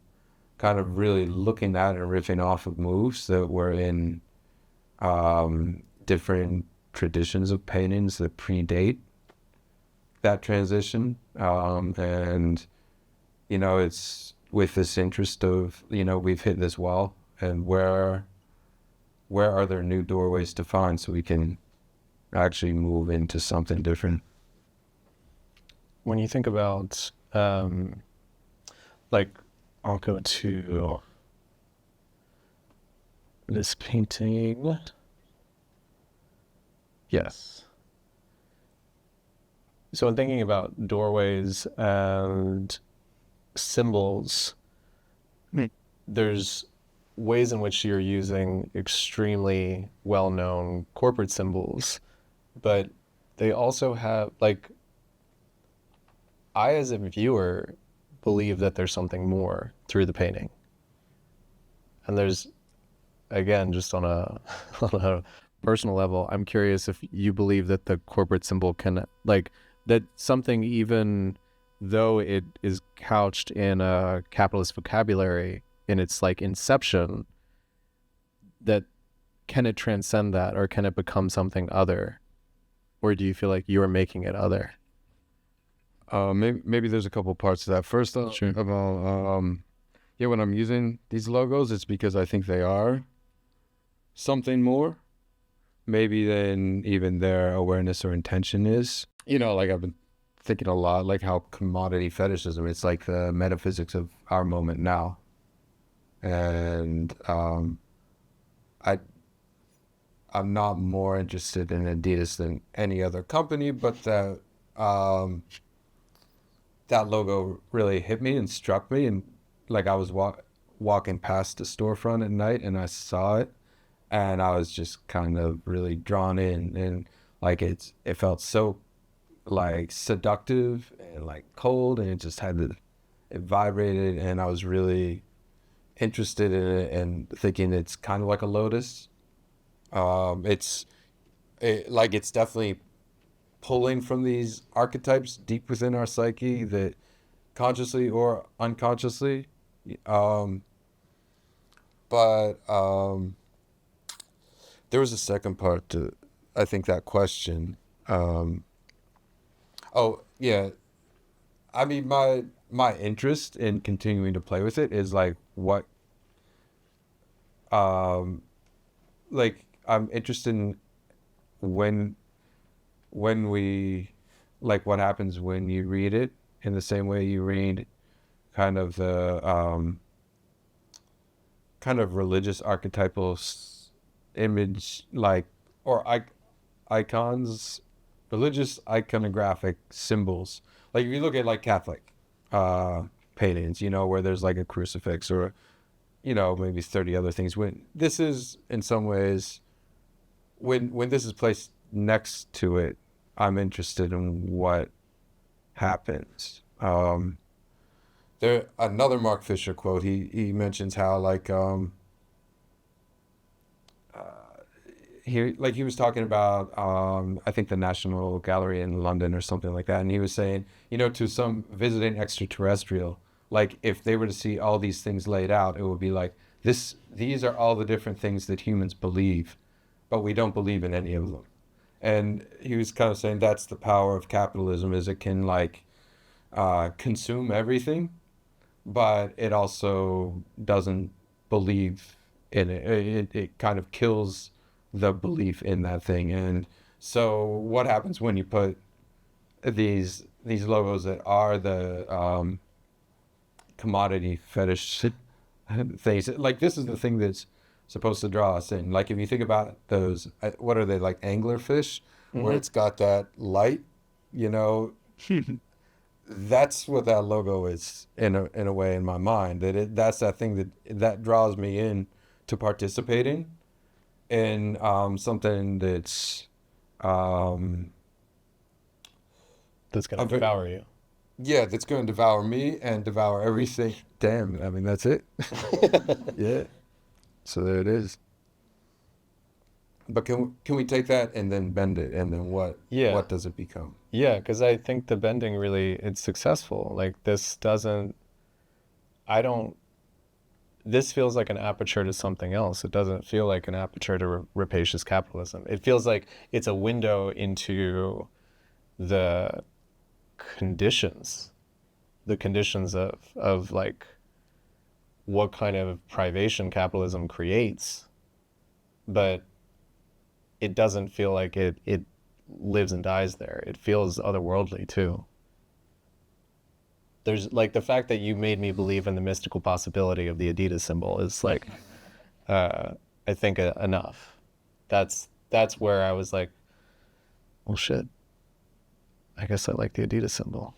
kind of really looking at and riffing off of moves that were in different traditions of paintings that predate that transition. And, it's with this interest of, we've hit this wall, and where are there new doorways to find so we can actually move into something different? When you think about, like, I'll go to this painting. Yes. So in thinking about doorways and symbols, there's ways in which you're using extremely well-known corporate symbols, but they also have, like, I as a viewer believe that there's something more through the painting. And there's, again, just on a on a personal level, I'm curious if you believe that the corporate symbol can, like, that something, even though it is couched in a capitalist vocabulary in its like inception, that can it transcend that, or can it become something other? Or do you feel like you are making it other? Maybe there's a couple parts to that. First of all, when I'm using these logos, it's because I think they are something more, maybe than even their awareness or intention is. Like I've been thinking a lot, like how commodity fetishism, it's like the metaphysics of our moment now. And I'm not more interested in Adidas than any other company, but that logo really hit me and struck me. And like I was walking past the storefront at night and I saw it, and I was just kind of really drawn in, and like it felt so like seductive and like cold, and it vibrated, and I was really interested in it and thinking it's kind of like a lotus. It's definitely pulling from these archetypes deep within our psyche that consciously or unconsciously. But there was a second part to, I think, that question. Oh yeah, I mean my interest in continuing to play with it is like what, like I'm interested in when we, like what happens when you read it in the same way you read kind of the kind of religious archetypal image, like, or icons, religious iconographic symbols. Like if you look at like Catholic paintings, where there's like a crucifix or, maybe 30 other things. When this is in some ways, when this is placed next to it, I'm interested in what happens. There another Mark Fisher quote. He mentions how like he was talking about I think the National Gallery in London or something like that, and he was saying, to some visiting extraterrestrial, like if they were to see all these things laid out, it would be like these are all the different things that humans believe, but we don't believe in any of them. And he was kind of saying that's the power of capitalism, is it can like consume everything, but it also doesn't believe in it. It kind of kills the belief in that thing. And so what happens when you put these logos that are the commodity fetish things, like this is the thing that's supposed to draw us in. Like if you think about those, what are they, like anglerfish, where it's got that light, that's what that logo is in a way in my mind. That's that thing that draws me in to participating in something that's That's going to devour you. Yeah, that's going to devour me and devour everything. Damn, I mean that's it. Yeah. So there it is. But can we take that and then bend it, and then what? Yeah. What does it become? Yeah, because I think the bending really, it's successful. Like this feels like an aperture to something else. It doesn't feel like an aperture to rapacious capitalism. It feels like it's a window into the the conditions of like what kind of privation capitalism creates, but it doesn't feel like it lives and dies there. It feels otherworldly too. There's like the fact that you made me believe in the mystical possibility of the Adidas symbol is like, I think enough. That's where I was like, well, shit. I guess I like the Adidas symbol.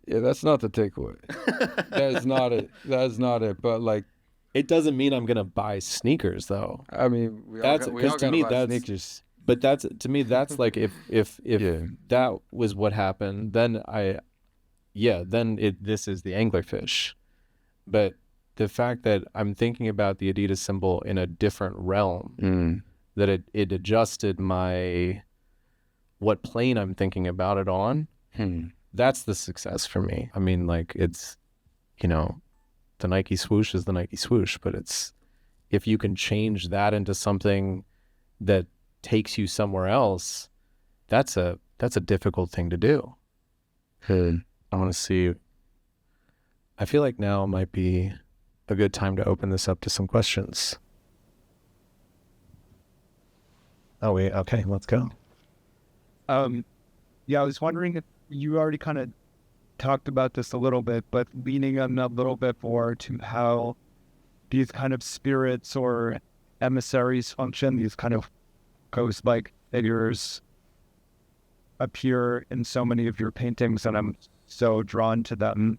Yeah, that's not the takeaway. That's not it. That's not it. But like, It doesn't mean I'm gonna buy sneakers though. I mean, we That's- all 'cause to gotta me, buy that's- sneakers. But that's, to me, that's like if Yeah. that was what happened, then this is the anglerfish. But the fact that I'm thinking about the Adidas symbol in a different realm, that it adjusted what plane I'm thinking about it on, that's the success for me. I mean, like, it's, the Nike swoosh is the Nike swoosh, but it's, if you can change that into something that takes you somewhere else, that's a difficult thing to do. I want to see. I feel like now might be a good time to open this up to some questions. Oh, wait. Okay, let's go. Yeah, I was wondering if you already kind of talked about this a little bit, but leaning on a little bit more to how these kind of spirits or emissaries function, these kind of ghost-like figures appear in so many of your paintings, and I'm so drawn to them.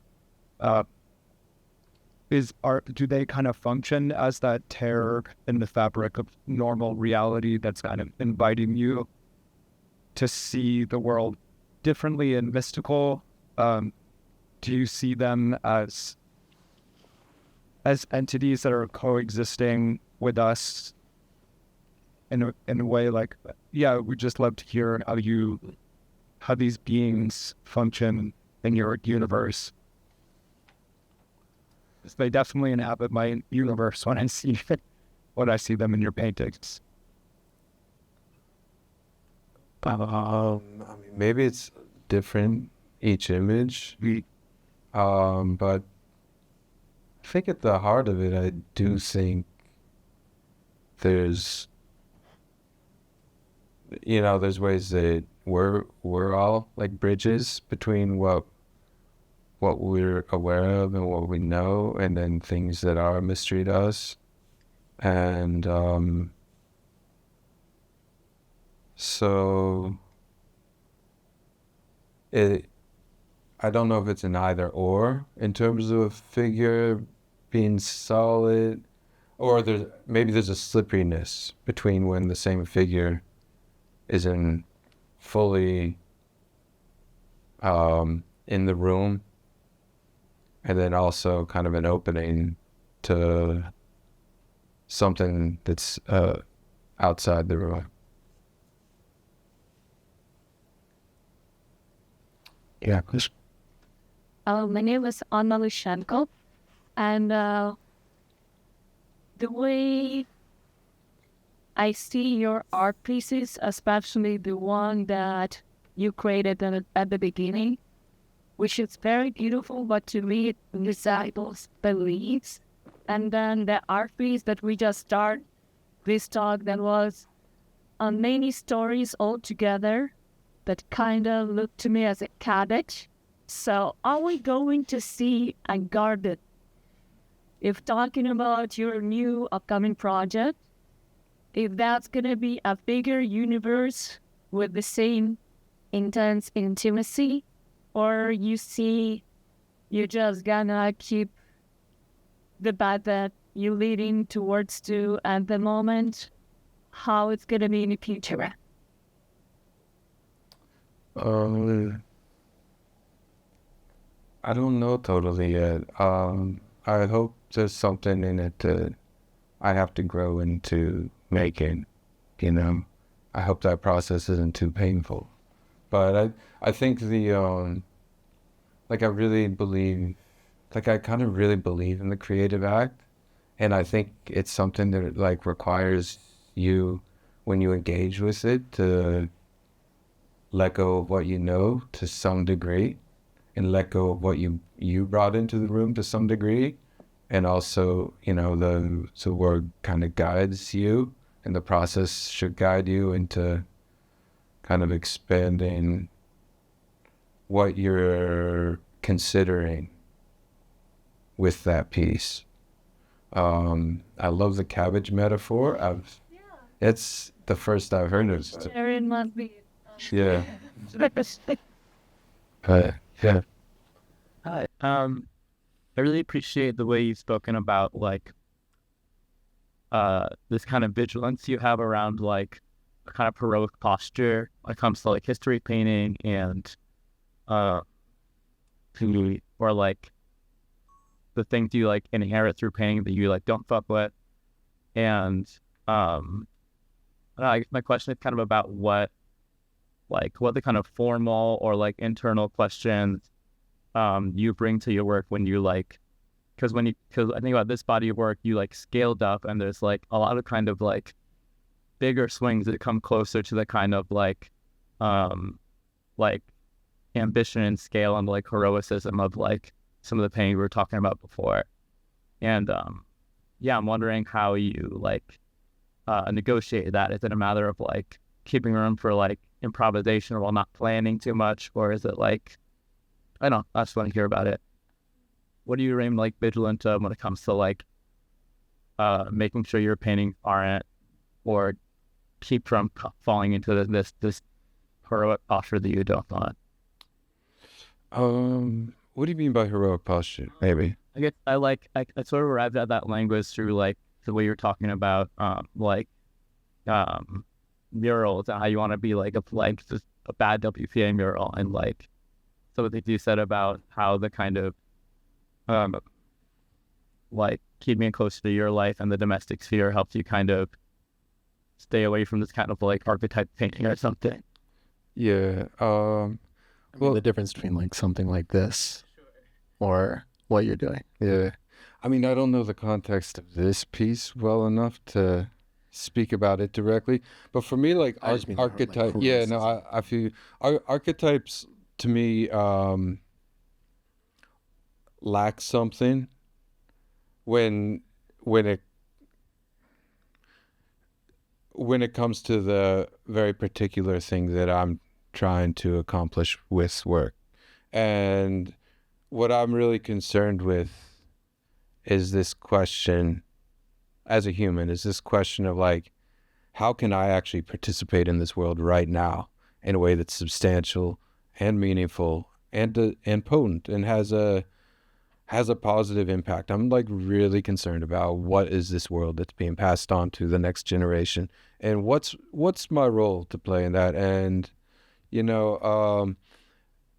Do they kind of function as that tear in the fabric of normal reality that's kind of inviting you to see the world differently and mystical? Do you see them as entities that are coexisting with us in a way? Like, yeah, we'd just love to hear how these beings function in your universe. They definitely inhabit my universe when I see them in your paintings. I mean, maybe it's different each image, but I think at the heart of it, I do think there's ways that we're all like bridges between what we're aware of and what we know, and then things that are a mystery to us. And so I don't know if it's an either or in terms of a figure being solid, or there's a slipperiness between when the same figure isn't fully in the room, and then also kind of an opening to something that's outside the room. Yeah, please. My name is Anna Lushenko, and the way I see your art pieces, especially the one that you created at the beginning, which is very beautiful, but to me it resembles beliefs. And then the art piece that we just started this talk, that was many stories all together that kind of looked to me as a cabbage. So are we going to see a garden? If talking about your new upcoming project, if that's going to be a bigger universe with the same intense intimacy, or you just gonna keep the path that you're leading towards to at the moment, how it's gonna be in the future? I don't know totally yet. I hope there's something in it that I have to grow into making, I hope that process isn't too painful. But I think I really believe, I kind of really believe in the creative act. And I think it's something that requires you, when you engage with it, to let go of what you know to some degree, and let go of what you brought into the room to some degree. And also, the word kind of guides you, and the process should guide you into kind of expanding what you're considering with that piece. I love the cabbage metaphor. It's the first I've heard of it. Sharon might be. Yeah. Yeah. Hi. I really appreciate the way you've spoken about like this kind of vigilance you have around like a kind of heroic posture when it comes to like history painting and or like the things you like inherit through painting that you like don't fuck with. And I guess my question is kind of about what the kind of formal or like internal questions you bring to your work when you like, because I think about this body of work, you like scaled up, and there's like a lot of kind of like bigger swings that come closer to the kind of like ambition and scale and like heroicism of like some of the painting we were talking about before. And I'm wondering how you like negotiate that. Is it a matter of like keeping room for like improvisation while not planning too much, or is it like, I don't know, I just want to hear about it. What do you remain like vigilant of when it comes to like making sure your paintings aren't or keep from falling into this heroic posture that you don't want? What do you mean by heroic posture? Maybe. I guess I sort of arrived at that language through like the way you're talking about murals and how you want to be like just a bad WPA mural, and like some of the things you said about how the kind of like keeping it closer to your life and the domestic sphere helps you kind of stay away from this kind of like archetype painting or something. Yeah. Well, the difference between like something like this or what you're doing. Yeah. I mean, I don't know the context of this piece well enough to speak about it directly, but for me, like archetype, like, yeah, no, I feel archetypes to me lack something when it comes to the very particular thing that I'm trying to accomplish with work. And what I'm really concerned with is this question as a human, is this question of like, how can I actually participate in this world right now in a way that's substantial and meaningful and potent and has a positive impact. I'm like really concerned about what is this world that's being passed on to the next generation, and what's my role to play in that. And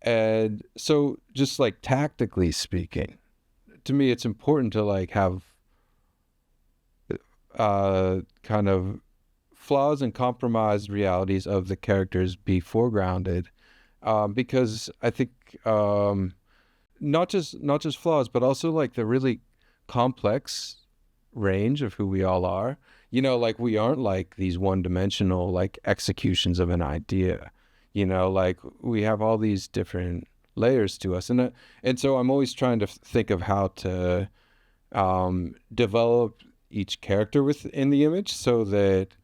and so just like tactically speaking, to me it's important to like have kind of flaws and compromised realities of the characters be foregrounded, because I think not just flaws, but also like the really complex range of who we all are. Like we aren't like these one-dimensional like executions of an idea. Like we have all these different layers to us, and so I'm always trying to think of how to develop each character within the image, so that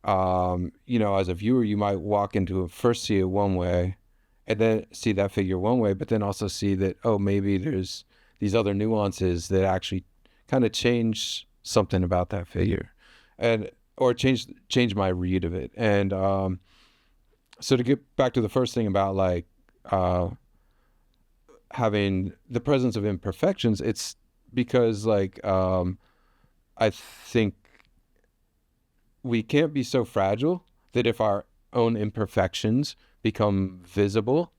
as a viewer, you might walk into it, first see it one way, and then see that figure one way, but then also see that, oh, maybe there's these other nuances that actually kind of change something about that figure, or change my read of it. And so to get back to the first thing about like having the presence of imperfections, it's because like I think we can't be so fragile that if our own imperfections become visible,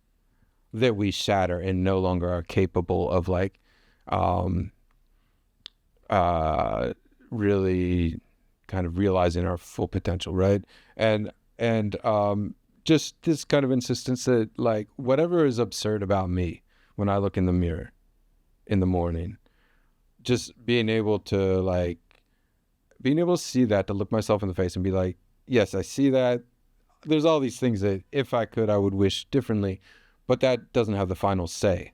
that we shatter and no longer are capable of like really kind of realizing our full potential, right? And just this kind of insistence that like whatever is absurd about me when I look in the mirror in the morning, just being able to see that, to look myself in the face and be like, yes, I see that. there's all these things that if I could, I would wish differently, but that doesn't have the final say.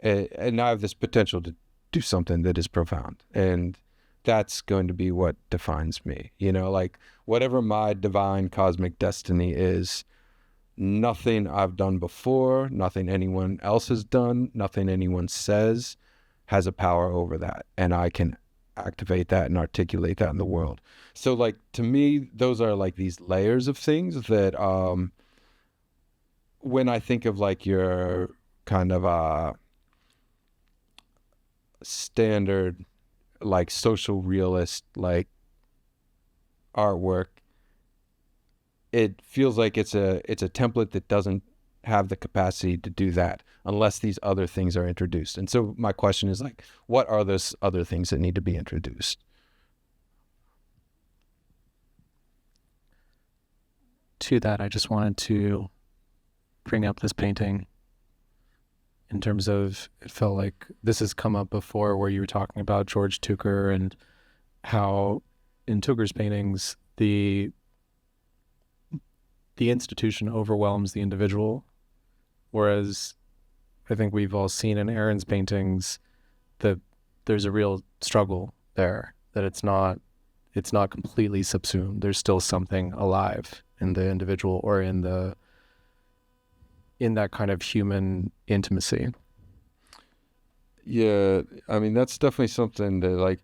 And I have this potential to do something that is profound, and that's going to be what defines me. You know, like whatever my divine cosmic destiny is, nothing I've done before, nothing anyone else has done, nothing anyone says has a power over that, and I can activate that and articulate that in the world. So like to me, those are like these layers of things that when I think of like your kind of standard like social realist like artwork, it feels like it's a template that doesn't have the capacity to do that unless these other things are introduced. And so my question is like, what are those other things that need to be introduced? To that, I just wanted to bring up this painting in terms of, it felt like this has come up before where you were talking about George Tucker and how in Tucker's paintings, the institution overwhelms the individual, whereas I think we've all seen in Aaron's paintings that there's a real struggle there, that it's not completely subsumed. There's still something alive in the individual or in that kind of human intimacy. Yeah, I mean, that's definitely something that like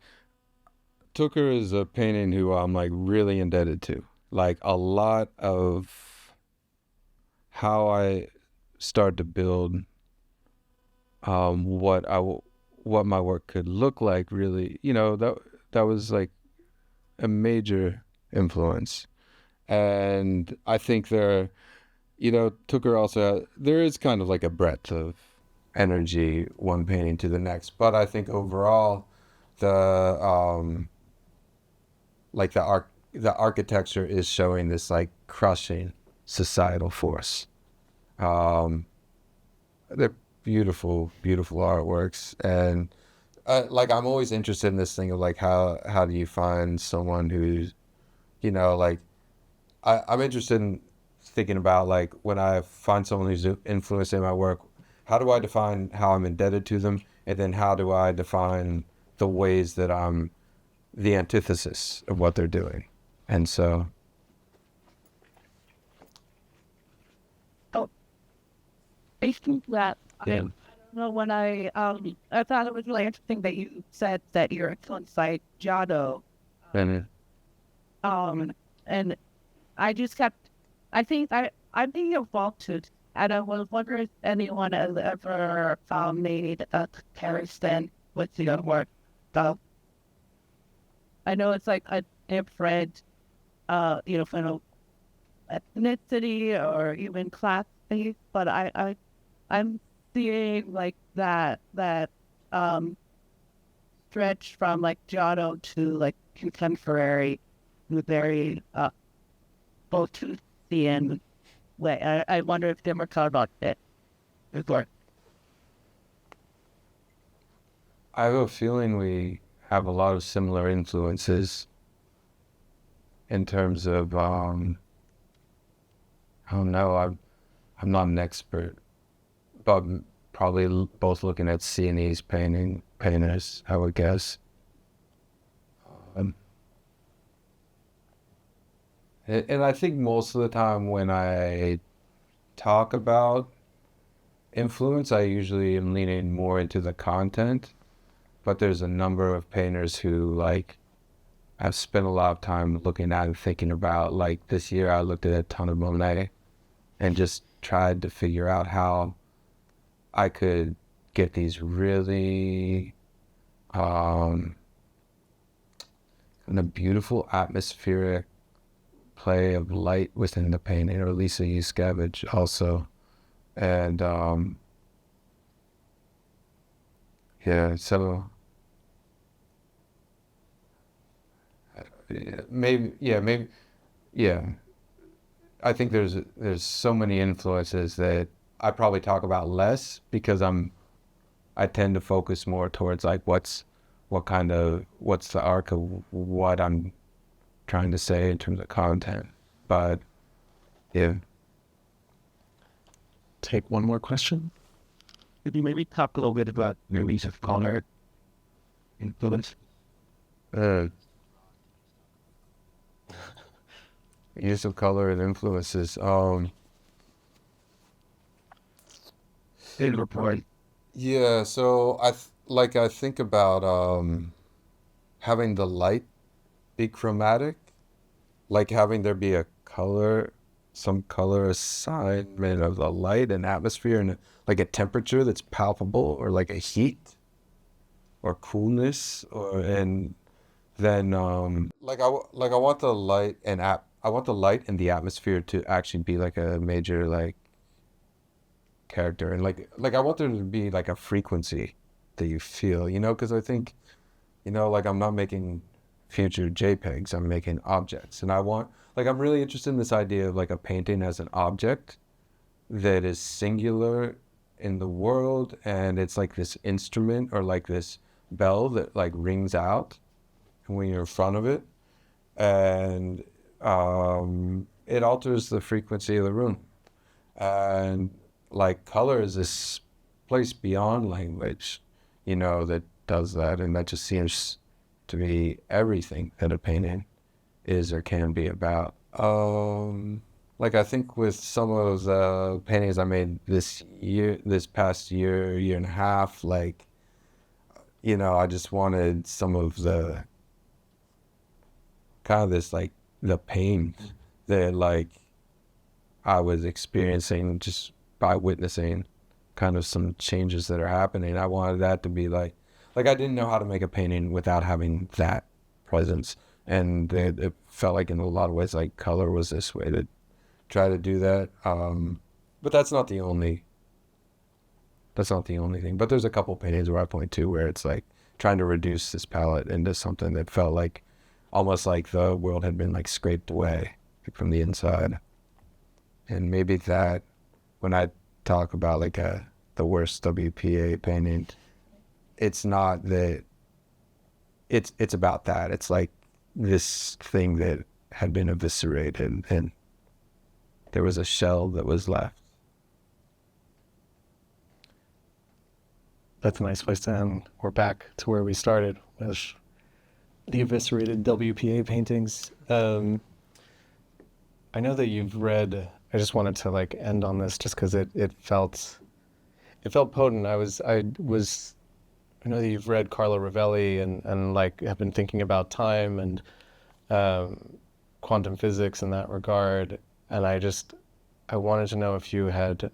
Tucker is a painting who I'm like really indebted to. Like a lot of how I start to build what my work could look like, really, you know, that was like a major influence. And I think Tucker also, there is kind of like a breadth of energy one painting to the next, but I think overall the architecture is showing this like crushing societal force. They're beautiful, beautiful artworks, and I'm always interested in this thing of like how do you find someone who's, you know, like I'm interested in thinking about like when I find someone who's influencing my work, how do I define how I'm indebted to them, and then how do I define the ways that I'm the antithesis of what they're doing. And so I think that Yeah. I don't know when I thought it was really interesting that you said that you're influenced by Giotto. and And I just kept I'm thinking of vaulted, and I was wondering if anyone has ever made a comparison with the work. I know it's like a different kind of ethnicity or even class thing, but I'm seeing like that stretch from like Giotto to like contemporary, very Botusian way. I wonder if they were thought about it before. I have a feeling we have a lot of similar influences in terms of I don't know, I'm not an expert, but probably both looking at Sienese painters, I would guess. And I think most of the time when I talk about influence, I usually am leaning more into the content, but there's a number of painters who like I've spent a lot of time looking at and thinking about. Like this year I looked at a ton of Monet and just tried to figure out how I could get these really kind of beautiful atmospheric play of light within the painting, or Lisa Yuskevich also. And so maybe I think there's so many influences that I probably talk about less because I tend to focus more towards like what's the arc of what I'm trying to say in terms of content. But Yeah. Take one more question. Could you maybe talk a little bit about your use of color influence? Use of color and influences. In report. Yeah, so I think about having the light be chromatic, like having there be a color, some color assignment of the light and atmosphere, and like a temperature that's palpable, or like a heat or coolness, or and then like I want the light and I want the light and the atmosphere to actually be like a major like character, and like I want there to be like a frequency that you feel, because I think, like I'm not making future JPEGs, I'm making objects, and I'm really interested in this idea of like a painting as an object that is singular in the world, and it's like this instrument or like this bell that like rings out when you're in front of it, and it alters the frequency of the room. And like color is this place beyond language, that does that, and that just seems to be everything that a painting is or can be about. Like I think with some of the paintings I made this past year and a half, like, I just wanted some of the kind of this like the pain that like I was experiencing just by witnessing kind of some changes that are happening. I wanted that to be like I didn't know how to make a painting without having that presence, and it felt like in a lot of ways like color was this way to try to do that. But that's not the only thing. But there's a couple paintings where I point to where it's like trying to reduce this palette into something that felt like almost like the world had been like scraped away from the inside. And maybe that, when I talk about like the worst WPA painting, it's not that it's about that. It's like this thing that had been eviscerated and there was a shell that was left. That's a nice place to end. We're back to where we started with the eviscerated WPA paintings. I know that you've read. I just wanted to like end on this just because it felt potent. I know that you've read Carlo Rovelli and like have been thinking about time and quantum physics in that regard. And I wanted to know if you had.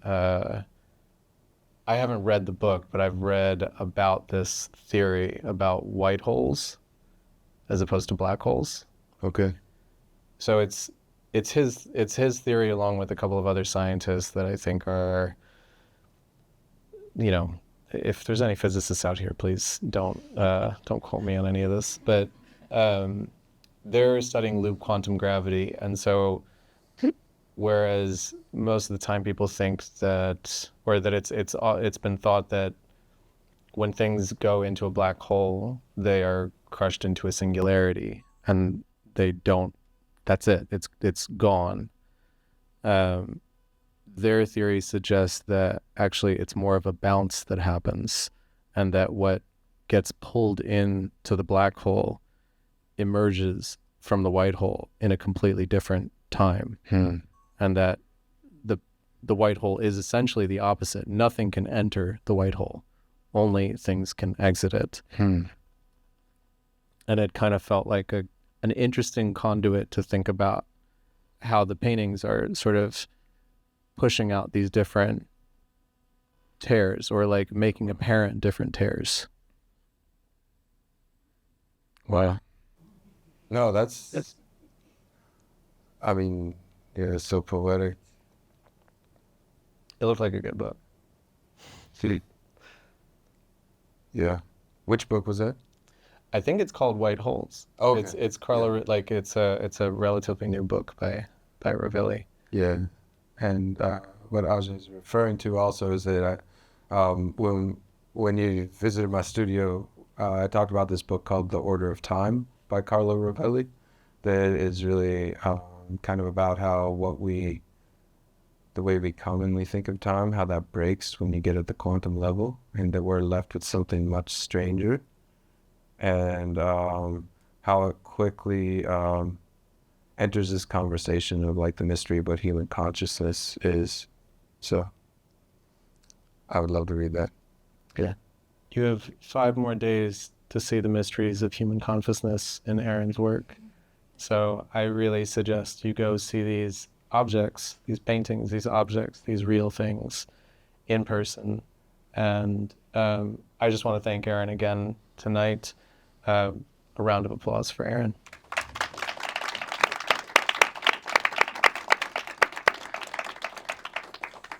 I haven't read the book, but I've read about this theory about white holes as opposed to black holes. Okay. So it's his theory along with a couple of other scientists that I think are, if there's any physicists out here, please don't quote me on any of this. But they're studying loop quantum gravity, and so whereas most of the time people think that, or that it's been thought that when things go into a black hole, they are crushed into a singularity, and they don't. That's it. It's gone. Their theory suggests that actually it's more of a bounce that happens, and that what gets pulled into the black hole emerges from the white hole in a completely different time. And that the white hole is essentially the opposite. Nothing can enter the white hole. Only things can exit it. And it kind of felt like an interesting conduit to think about how the paintings are sort of pushing out these different tears, or like making apparent different tears. Wow. No, that's I mean, yeah, it's so poetic. It looked like a good book. Yeah. Which book was that? I think it's called White Holes. Oh, okay. It's Carlo, like it's a relatively new book by Rovelli. Yeah. And what I was referring to also is that when you visited my studio, I talked about this book called The Order of Time by Carlo Rovelli that is really kind of about how what we the way we commonly think of time, how that breaks when you get at the quantum level, and that we're left with something much stranger, and how it quickly enters this conversation of like the mystery of what human consciousness is. So I would love to read that. Yeah. You have 5 more days to see the mysteries of human consciousness in Aaron's work. So I really suggest you go see these objects, these paintings, these objects, these real things in person. And I just want to thank Aaron again tonight. A round of applause for Aaron.